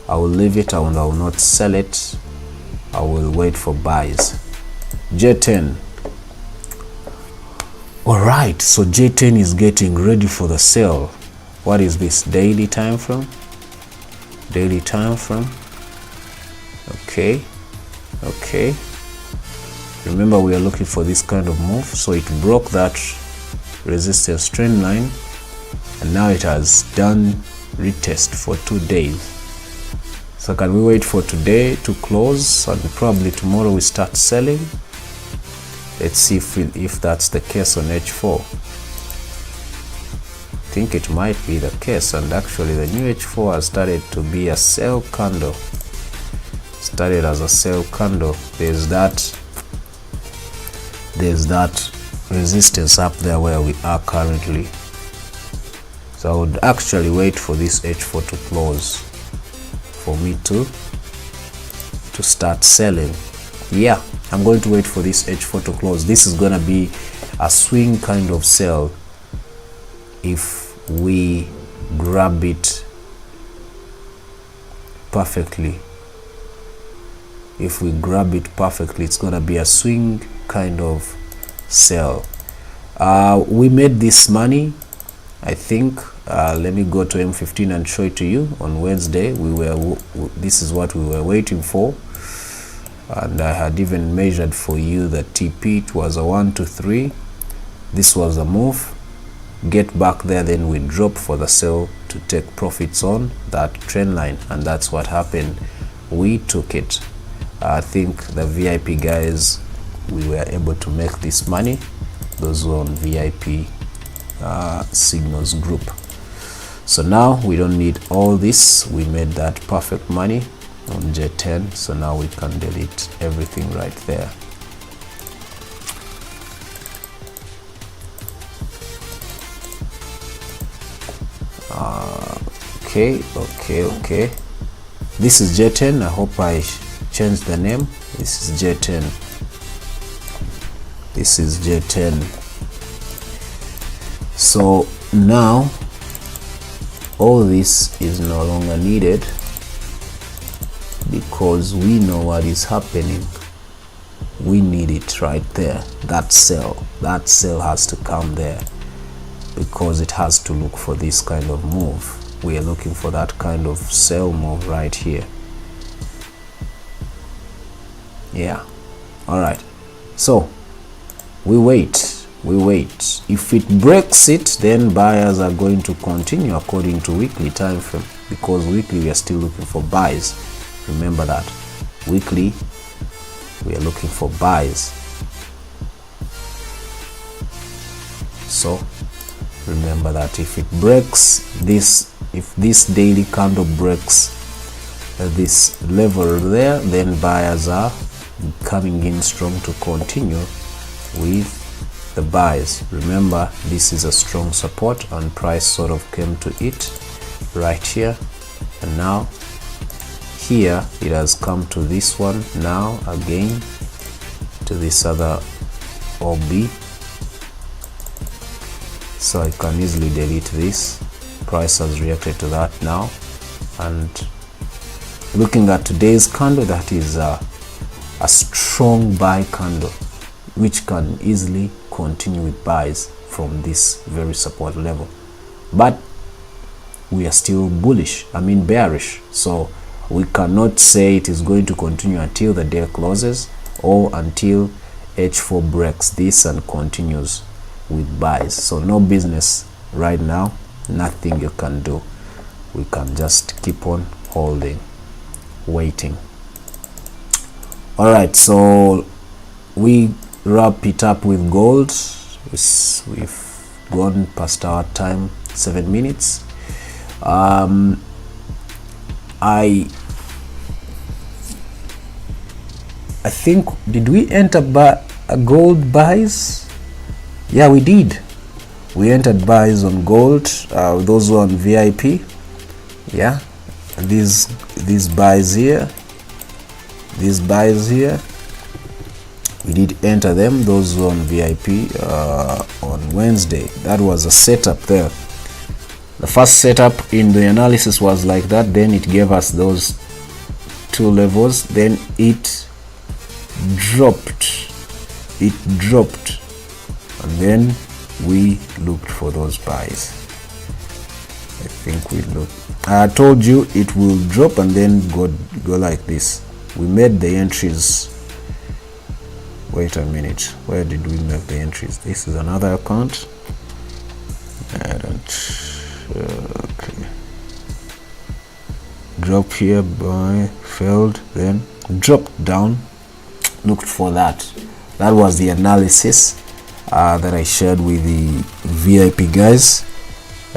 I will not sell it. I will wait for buys. J10. All right, so J10 is getting ready for the sale. What is this? Daily time frame? Daily time frame. Okay. Remember, we are looking for this kind of move. So it broke that resistance trend line, and now it has done retest for 2 days. So can we wait for today to close, and probably tomorrow we start selling? Let's see if that's the case on H4. I think it might be the case, and actually the new H4 has started to be a sell candle. Started as a sell candle. There's that resistance up there where we are currently. So I would actually wait for this H4 to close for me to start selling. Yeah, I'm going to wait for this H4 to close. This is gonna be a swing kind of sell if we grab it perfectly. If we grab it perfectly, it's gonna be a swing kind of sell. We made this money I think let me go to M15 and show it to you. On Wednesday this is what we were waiting for, and I had even measured for you the TP. It was a 1 to 3. This was a move, get back there, then we drop for the sell to take profits on that trend line, and that's what happened. We took it. I think the VIP guys, we were able to make this money, those who are on VIP signals group. So now we don't need all this. We made that perfect money on J10, so now we can delete everything right there. Okay, this is J10. I hope I changed the name. This is J10. This is J10. So now all this is no longer needed, because we know what is happening. We need it right there. That sell has to come there, because it has to look for this kind of move. We are looking for that kind of sell move right here. Yeah, all right, so we wait. If it breaks it, then buyers are going to continue according to weekly time frame, because weekly we are still looking for buys. Remember that weekly we are looking for buys. So remember that if it breaks this, if this daily candle breaks this level there, then buyers are coming in strong to continue with the buys. Remember, this is a strong support, and price sort of came to it right here, and now here it has come to this one, now again to this other OB. So I can easily delete this. Price has reacted to that now, and looking at today's candle, that is a strong buy candle, which can easily continue with buys from this very support level. But we are still bullish, bearish, so we cannot say it is going to continue until the day closes, or until H4 breaks this and continues with buys. So no business right now, nothing you can do. We can just keep on holding, waiting. All right, so we wrap it up with gold. We've gone past our time, 7 minutes. I think, did we enter gold buys? Yeah, we did. We entered buys on gold. Those who are on VIP, yeah, these buys here, we did enter them. Those who are on VIP on Wednesday, that was a setup there. The first setup in the analysis was like that, then it gave us those two levels, then it dropped, and then we looked for those buys. I think we looked, I told you it will drop and then go like this. We made the entries. Wait a minute, where did we make the entries? This is another account. I don't, okay, drop here, buy, failed, then dropped down, looked for that. That was the analysis that I shared with the VIP guys.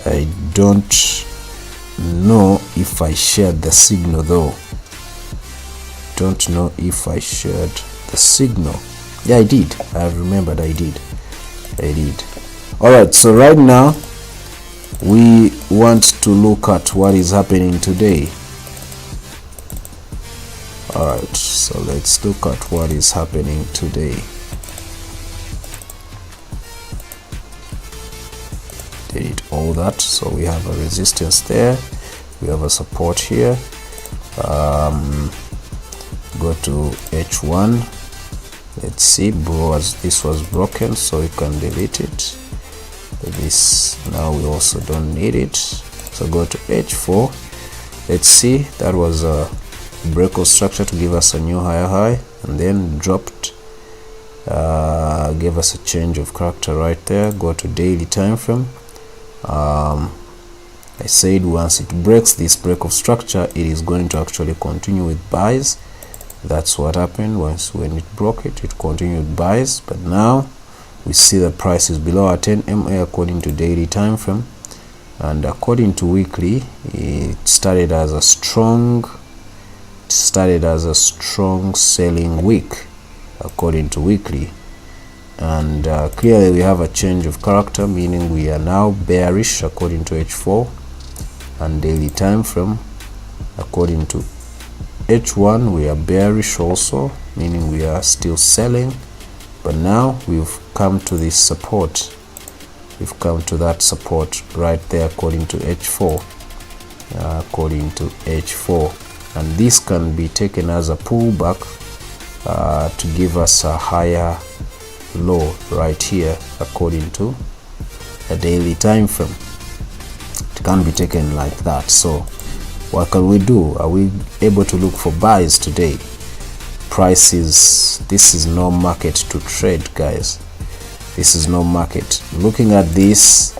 I don't know if I shared the signal though. Don't know if I shared the signal. Yeah, I did. I remembered I did. All right, so right now we want to look at what is happening today. All right, so let's look at what is happening today. Delete all that. So we have a resistance there, we have a support here. Go to H1. Let's see, this was broken, so we can delete it. This now we also don't need it, so go to H4. Let's see, that was a break of structure to give us a new higher high, and then dropped, gave us a change of character right there. Go to daily time frame. I said once it breaks this break of structure, it is going to actually continue with buys. That's what happened. When it broke it, it continued buys, but now we see the price is below our 10 MA according to daily time frame, and according to weekly, it started as a strong selling week according to weekly, and clearly we have a change of character, meaning we are now bearish according to H4, and daily time frame according to H1 we are bearish also, meaning we are still selling. But now we've come to this support, we've come to that support right there according to H4, and this can be taken as a pullback to give us a higher low right here according to the daily time frame. It can be taken like that. So what can we do? Are we able to look for buys today? Prices, this is no market to trade, guys. This is no market. Looking at this,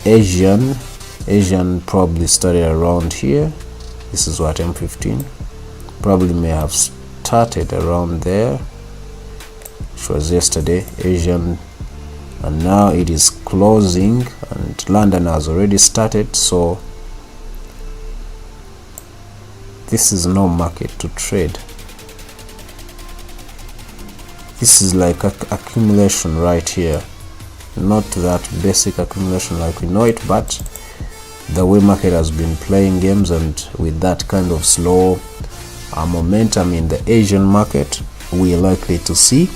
Asian probably started around here. This is what, M15 probably may have started around there, which was yesterday, Asian, and now it is closing, and London has already started. So this is no market to trade. This is like accumulation right here, not that basic accumulation like we know it, but the way market has been playing games, and with that kind of slow momentum in the Asian market, we are likely to see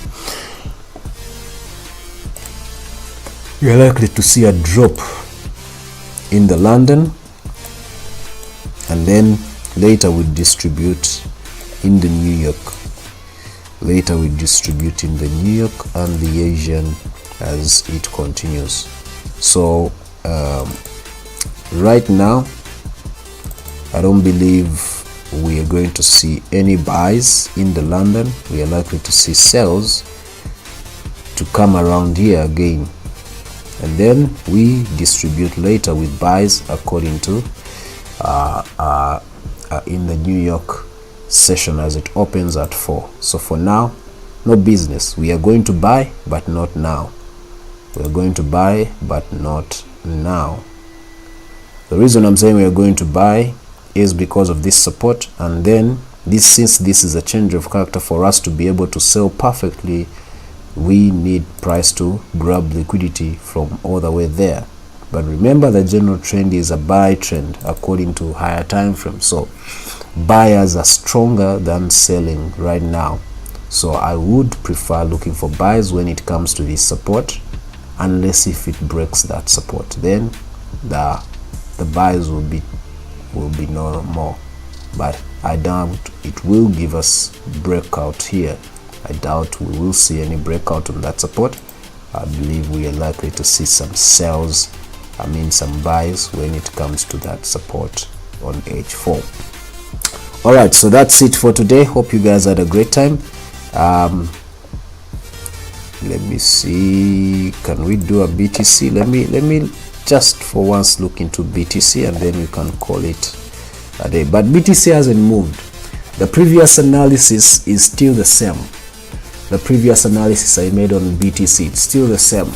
a drop in the London, and then later we distribute in the New York. Later we distribute in the New York and the Asian as it continues. So right now I don't believe we are going to see any buys in the London. We are likely to see sells to come around here again, and then we distribute later with buys according to in the New York session as it opens at 4. So for now, no business. We are going to buy, but not now. We are going to buy, but not now. The reason I'm saying we are going to buy is because of this support, and then since this is a change of character, for us to be able to sell perfectly, we need price to grab liquidity from all the way there. But remember, the general trend is a buy trend according to higher time frame. So buyers are stronger than selling right now. So I would prefer looking for buys when it comes to this support, unless if it breaks that support, then the buys will be no more. But I doubt it will give us breakout here. I doubt we will see any breakout on that support. I believe we are likely to see some sells, some buys when it comes to that support on H4. All right, so that's it for today. Hope you guys had a great time. Let me see, can we do a BTC? Let me just for once look into BTC, and then we can call it a day. But BTC hasn't moved. The previous analysis is still the same. The previous analysis I made on BTC, it's still the same.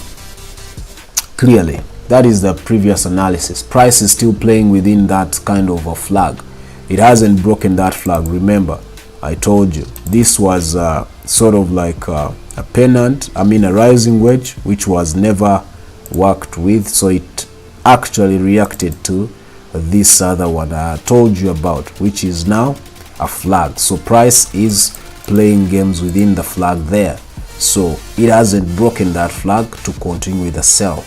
Clearly, that is the previous analysis. Price is still playing within that kind of a flag. It hasn't broken that flag. Remember, I told you this was sort of like a pennant, a rising wedge, which was never worked with. So it actually reacted to this other one I told you about, which is now a flag. So price is playing games within the flag there. So it hasn't broken that flag to continue with the sell.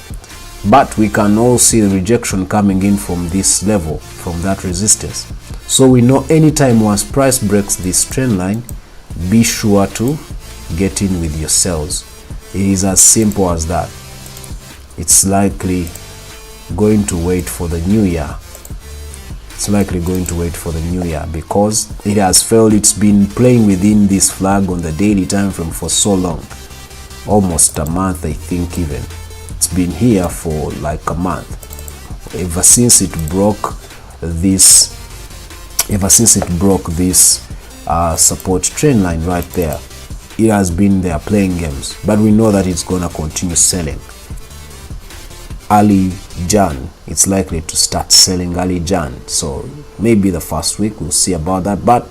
But we can all see the rejection coming in from this level, from that resistance. So we know anytime once price breaks this trend line, be sure to get in with your sells. It is as simple as that. it's likely going to wait for the new year. It's likely going to wait for the new year because it has failed. It's been playing within this flag on the daily time frame for so long, almost a month, I think. Even it's been here for like a month, ever since it broke this support trend line right there. It has been there playing games, but we know that it's gonna continue selling. Early Jan, it's likely to start selling early Jan, so maybe the first week we'll see about that, but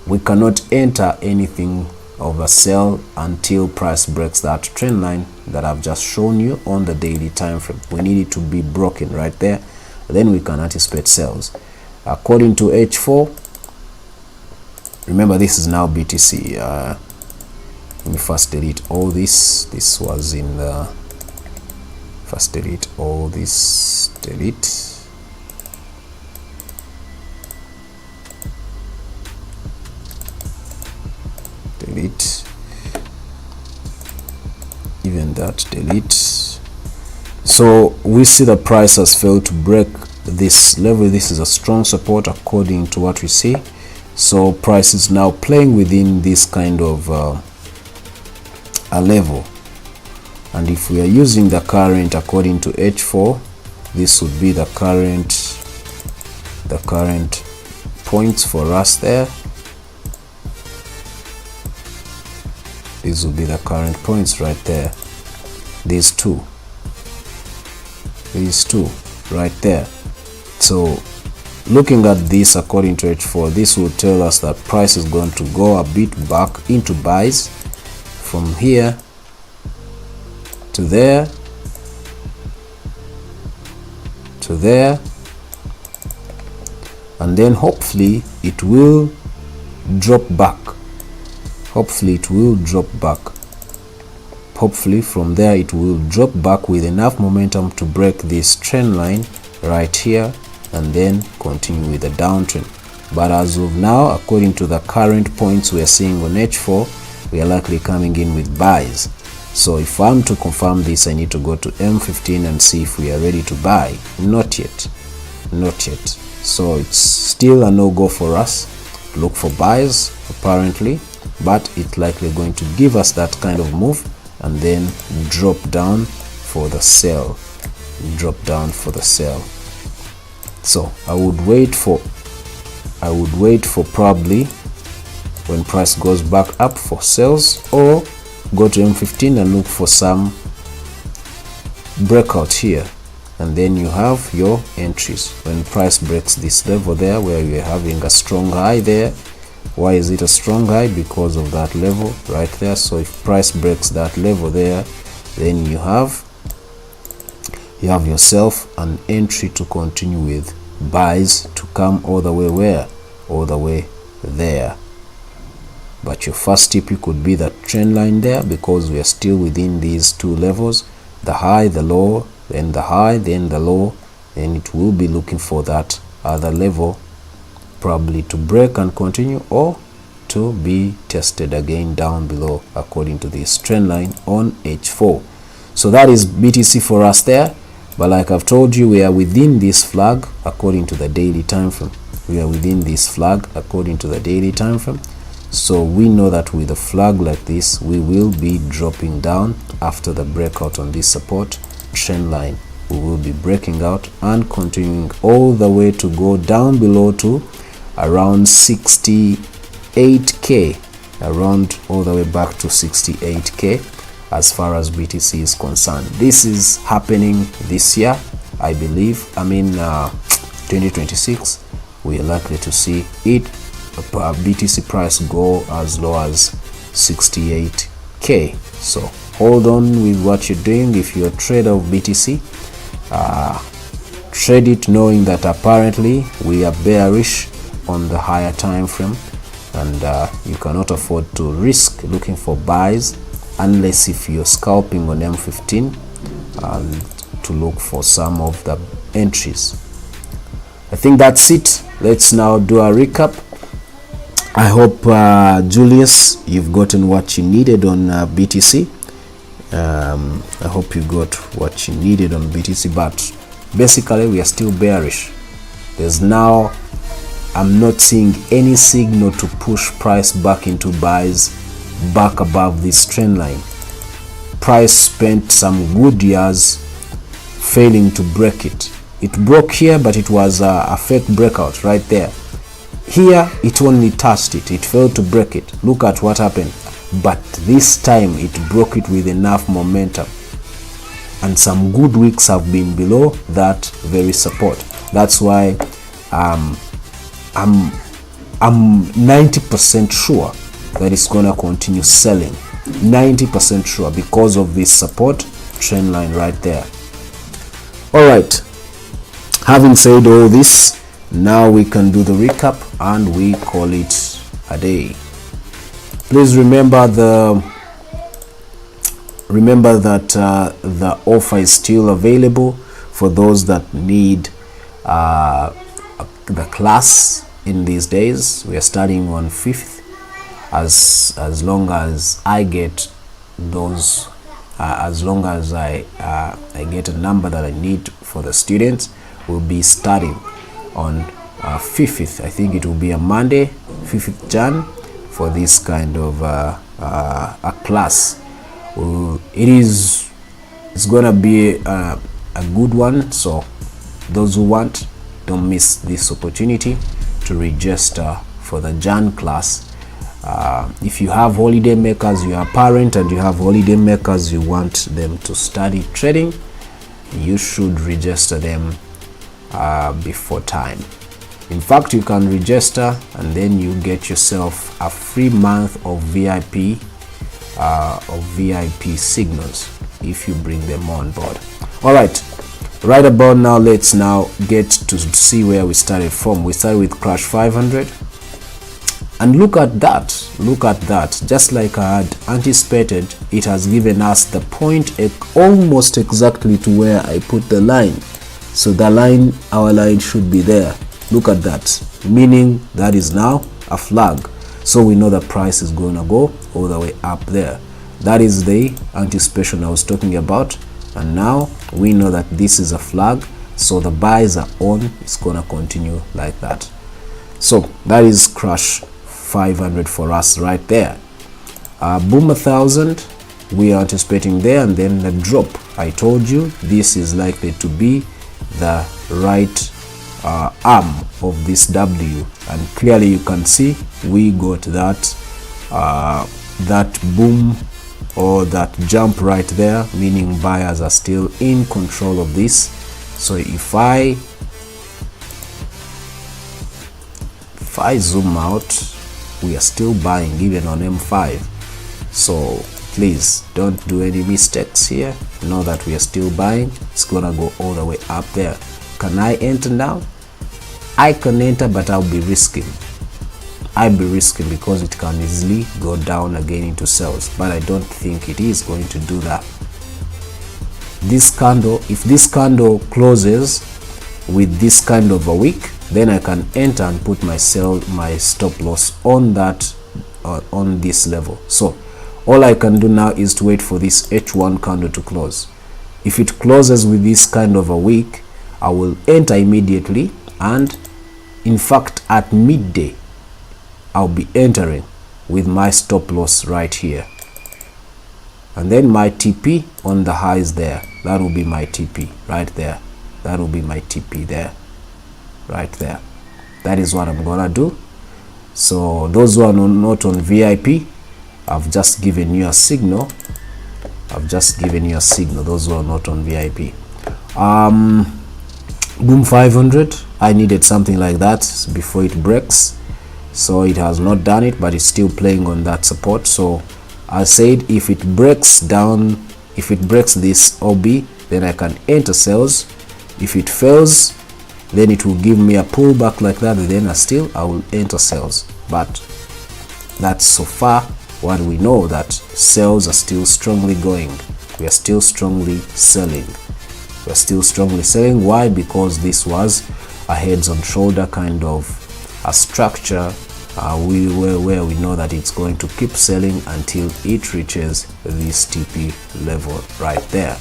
we cannot enter anything of a sell until price breaks that trend line that I've just shown you on the daily time frame. We need it to be broken right there, then we can anticipate sales. According to H4, remember this is now BTC. Let me first delete all this. This was in the first, delete all this, delete. Even that, delete. So we see the price has failed to break this level. This is a strong support according to what we see. So price is now playing within this kind of a level, and if we are using the current according to H4, this would be the current points for us there. These will be the current points right there. These two right there. So looking at this according to H4, this will tell us that price is going to go a bit back into buys from here to there to there, and then hopefully it will drop back. Hopefully from there it will drop back with enough momentum to break this trend line right here and then continue with the downtrend. But as of now, according to the current points we are seeing on H4, we are likely coming in with buys. So if I'm to confirm this, I need to go to M15 and see if we are ready to buy. Not yet. So it's still a no-go for us. Look for buys apparently, but it's likely going to give us that kind of move and then drop down for the sell. So I would wait for probably when price goes back up for sales, or go to M15 and look for some breakout here, and then you have your entries when price breaks this level there where you're having a strong high there. Why is it a strong high? Because of that level right there. So if price breaks that level there, then you have yourself an entry to continue with buys to come all the way where? All the way there. But your first TP could be that trend line there, because we are still within these two levels, the high, the low, then the high, then the low, and it will be looking for that other level probably to break and continue, or to be tested again down below according to this trend line on H4. So that is BTC for us there. But like I've told you, we are within this flag according to the daily time frame. So we know that with a flag like this, we will be dropping down after the breakout on this support trend line. We will be breaking out and continuing all the way to go down below to around 68k, around all the way back to 68k as far as BTC is concerned. This is happening this year, I believe. 2026, we are likely to see it BTC price go as low as 68k. So hold on with what you're doing. If you're a trader of BTC, trade it knowing that apparently we are bearish on the higher time frame, and you cannot afford to risk looking for buys unless if you're scalping on M15 and to look for some of the entries. I think that's it. Let's now do a recap. I hope Julius, you've gotten what you needed on BTC. I hope you got what you needed on BTC, but basically we are still bearish. I'm not seeing any signal to push price back into buys back above this trend line. Price spent some good years failing to break it. It broke here, but it was a fake breakout right there. Here it only touched it, it failed to break it. Look at what happened. But this time it broke it with enough momentum, and some good weeks have been below that very support. That's why I'm 90% sure that it's gonna continue selling. 90% sure because of this support trend line right there. All right, having said all this, now we can do the recap and we call it a day. Please remember that the offer is still available for those that need the class in these days. We are starting on 5th. As long as I get those, as long as I get a number that I need for the students, we'll be starting on 5th. I think it will be a Monday, 5th Jan, for this kind of a class. It's gonna be a good one, so those who want, don't miss this opportunity to register for the Jan class. If you have holiday makers, you are a parent and you have holiday makers, you want them to study trading, you should register them before time. In fact, you can register and then you get yourself a free month of VIP signals if you bring them on board. All right about now, let's now get to see where we started from. We started with crash 500, and look at that, just like I had anticipated, it has given us the point almost exactly to where I put the line. So the line, our line should be there. Look at that, meaning that is now a flag. So we know the price is going to go all the way up there. That is the anticipation I was talking about. And now we know that this is a flag. So the buys are on. It's going to continue like that. So that is crash 500 for us right there. Boom 1000, we are anticipating there, and then the drop. I told you this is likely to be the right arm of this W, and clearly you can see we got that that boom or that jump right there, meaning buyers are still in control of this. So if I zoom out, we are still buying even on M5. So please don't do any mistakes here. Know that we are still buying. It's gonna go all the way up there. Can I enter now? I can enter, but I'll be risking. Because it can easily go down again into sales, but I don't think it is going to do that. This candle, if this candle closes with this kind of a wick, then I can enter and put my stop loss on that on this level. So all I can do now is to wait for this H1 candle to close. If it closes with this kind of a wick, I will enter immediately, and in fact at midday I'll be entering with my stop loss right here, and then my TP on the highs there. That will be my TP right there. That will be my TP there, right there. That is what I'm gonna do. So those who are not on VIP, I've just given you a signal. Those who are not on VIP. Boom 500, I needed something like that before it breaks. So it has not done it, but it's still playing on that support. So I said if it breaks down, if it breaks this OB, then I can enter sales. If it fails, then it will give me a pullback like that, and then I will enter sales. But that's so far what we know, that sales are still strongly going. We are still strongly selling. Why? Because this was a heads and shoulder kind of a structure where we know that it's going to keep selling until it reaches this TP level right there.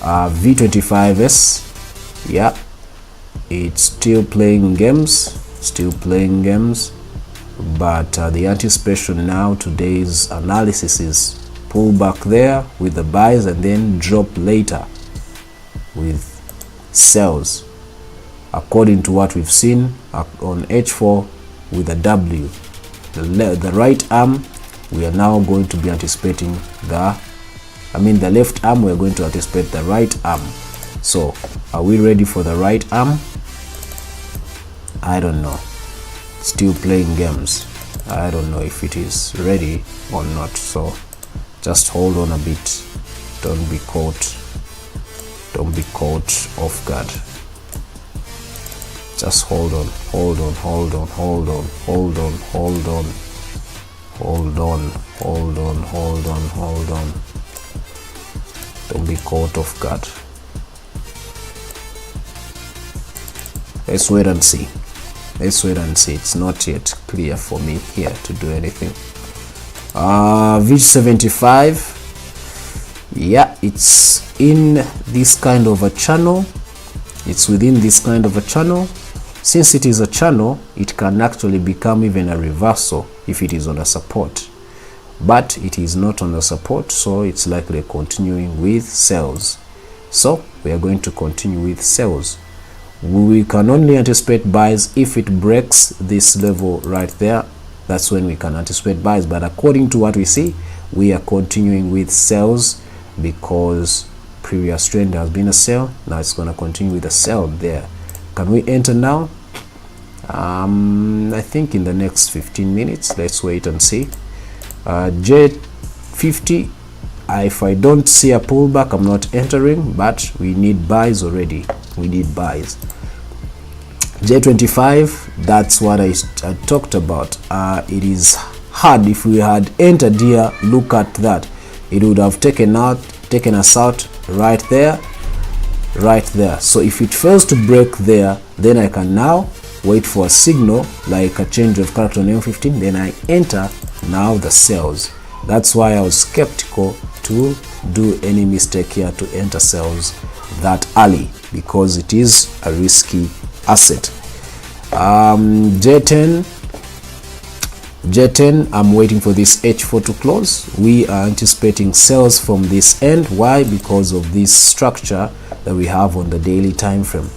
V25s, yeah, it's still playing games, but the anticipation now, today's analysis is pull back there with the buys and then drop later with sells, according to what we've seen on H4 with a W. The right arm, we are now going to be anticipating the left arm, we're going to anticipate the right arm. So are we ready for the right arm? I don't know. Still playing games. I don't know if it is ready or not, so just hold on a bit. Don't be caught off guard. Just hold on. Don't be caught off guard. Let's wait and see. It's not yet clear for me here to do anything. V75, yeah, it's in this kind of a channel. It's within this kind of a channel. Since it is a channel, it can actually become even a reversal if it is on a support, but it is not on the support, so it's likely continuing with sells. So we are going to continue with sells. We can only anticipate buys if it breaks this level right there. That's when we can anticipate buys, but according to what we see, we are continuing with sells because previous trend has been a sell. Now it's going to continue with a sell there. Can we enter now? I think in the next 15 minutes. Let's wait and see. J50, if I don't see a pullback, I'm not entering, but we need buys already. We need buys. J25, that's what I talked about. It is hard. If we had entered here, look at that, it would have taken us out right there. So if it fails to break there, then I can now wait for a signal like a change of character on M15, then I enter now the sells. That's why I was skeptical to do any mistake here to enter sells that early, because it is a risky asset. J10, I'm waiting for this H4 to close. We are anticipating sells from this end. Why? Because of this structure that we have on the daily time frame.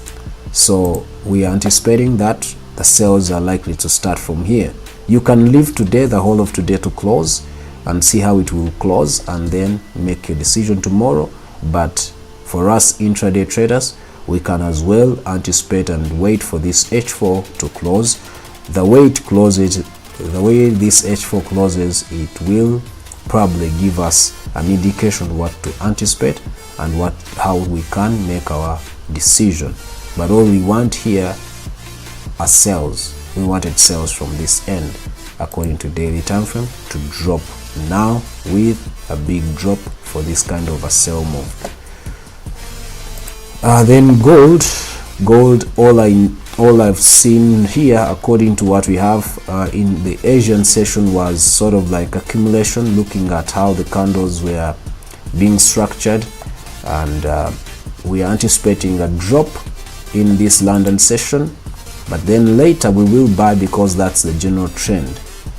So we are anticipating that the sells are likely to start from here. You can leave today, the whole of today, to close and see how it will close and then make your decision tomorrow. But for us intraday traders, we can as well anticipate and wait for this H4 to close. The way it closes, the way this H4 closes, it will probably give us an indication what to anticipate and how we can make our decision. But all we want here are sells. We wanted sells from this end according to daily time frame to drop now with a big drop for this kind of a sell move. Then gold, all I've seen here according to what we have in the Asian session was sort of like accumulation, looking at how the candles were being structured, and we are anticipating a drop in this London session, but then later we will buy because that's the general trend.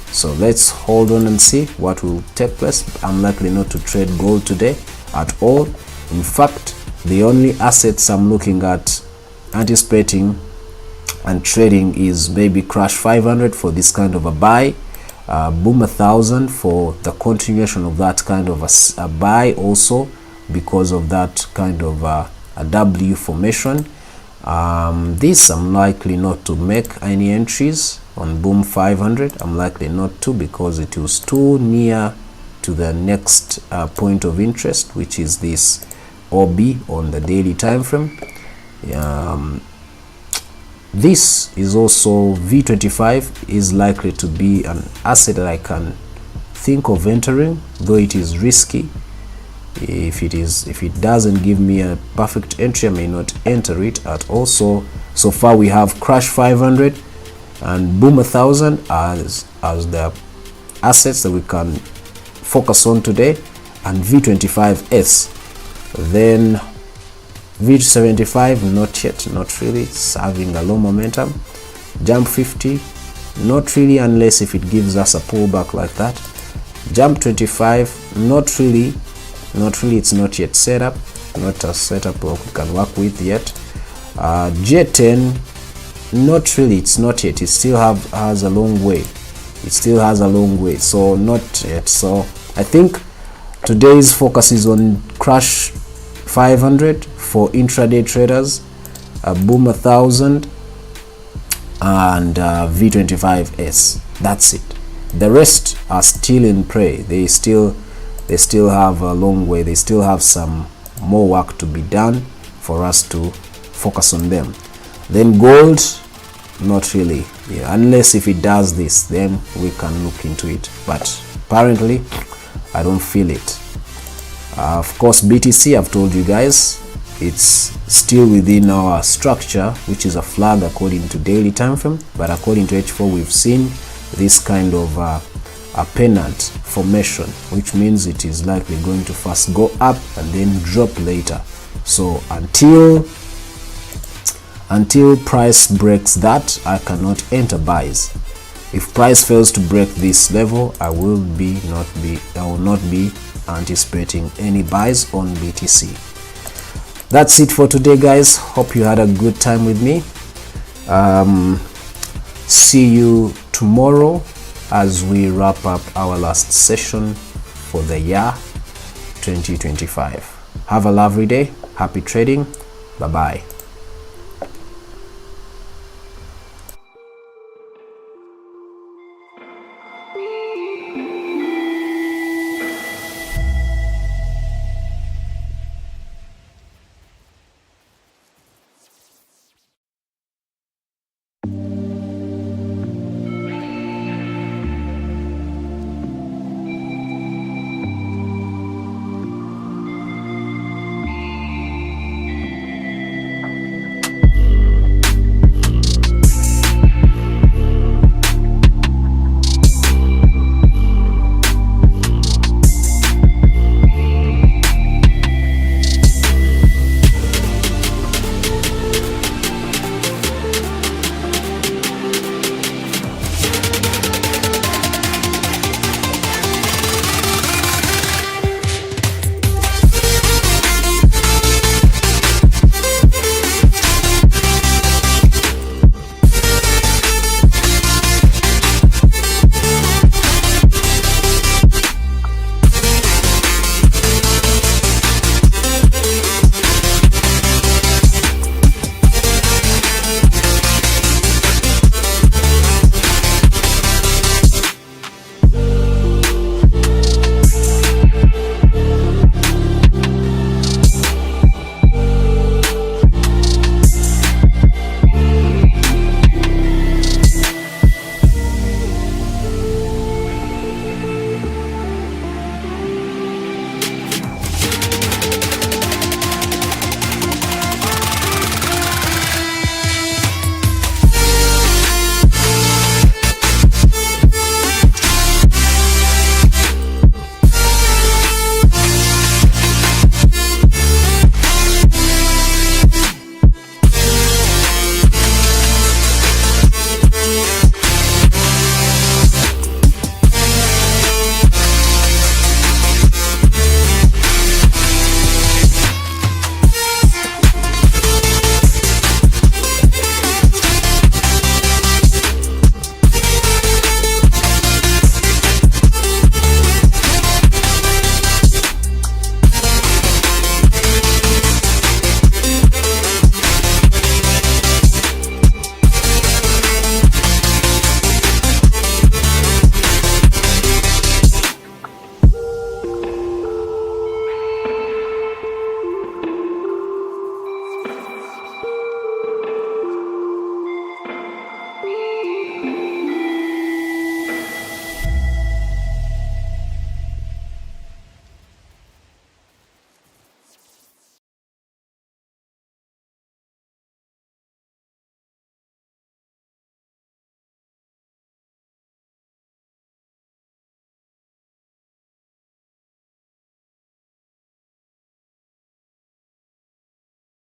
So let's hold on and see what will take place. I'm likely not to trade gold today at all. In fact, the only assets I'm looking at anticipating and trading is maybe crash 500 for this kind of a buy, boom 1000 for the continuation of that kind of a buy also, because of that kind of a W formation. This I'm likely not to make any entries on boom 500. I'm likely not to, because it was too near to the next point of interest, which is this OB on the daily time frame. This is also V25 is likely to be an asset that I can think of entering, though it is risky. If it doesn't give me a perfect entry, I may not enter it at all. So far we have crash 500, and boom 1000 as the assets that we can focus on today, and V25S. Then V75, not yet, not really, it's having a low momentum. Jump 50, not really, unless if it gives us a pullback like that. Jump 25, not really, it's not yet set up, not a setup we can work with yet. J10, not really, it's not yet, it still has a long way, so not yet. So I think today's focus is on crash 500 for intraday traders, boom 1000, and V25S. That's it. The rest are still in play. They still have a long way. They still have some more work to be done for us to focus on them. Then gold, not really, yeah, unless if it does this, then we can look into it, but apparently I don't feel it. Of course, BTC, I've told you guys, it's still within our structure, which is a flag according to daily time frame, but according to H4 we've seen this kind of a pennant formation, which means it is likely going to first go up and then drop later. So until price breaks that, I cannot enter buys. If price fails to break this level, I will not be anticipating any buys on BTC. That's it for today, guys. Hope you had a good time with me. See you tomorrow as we wrap up our last session for the year 2025. Have a lovely day. Happy trading. Bye bye.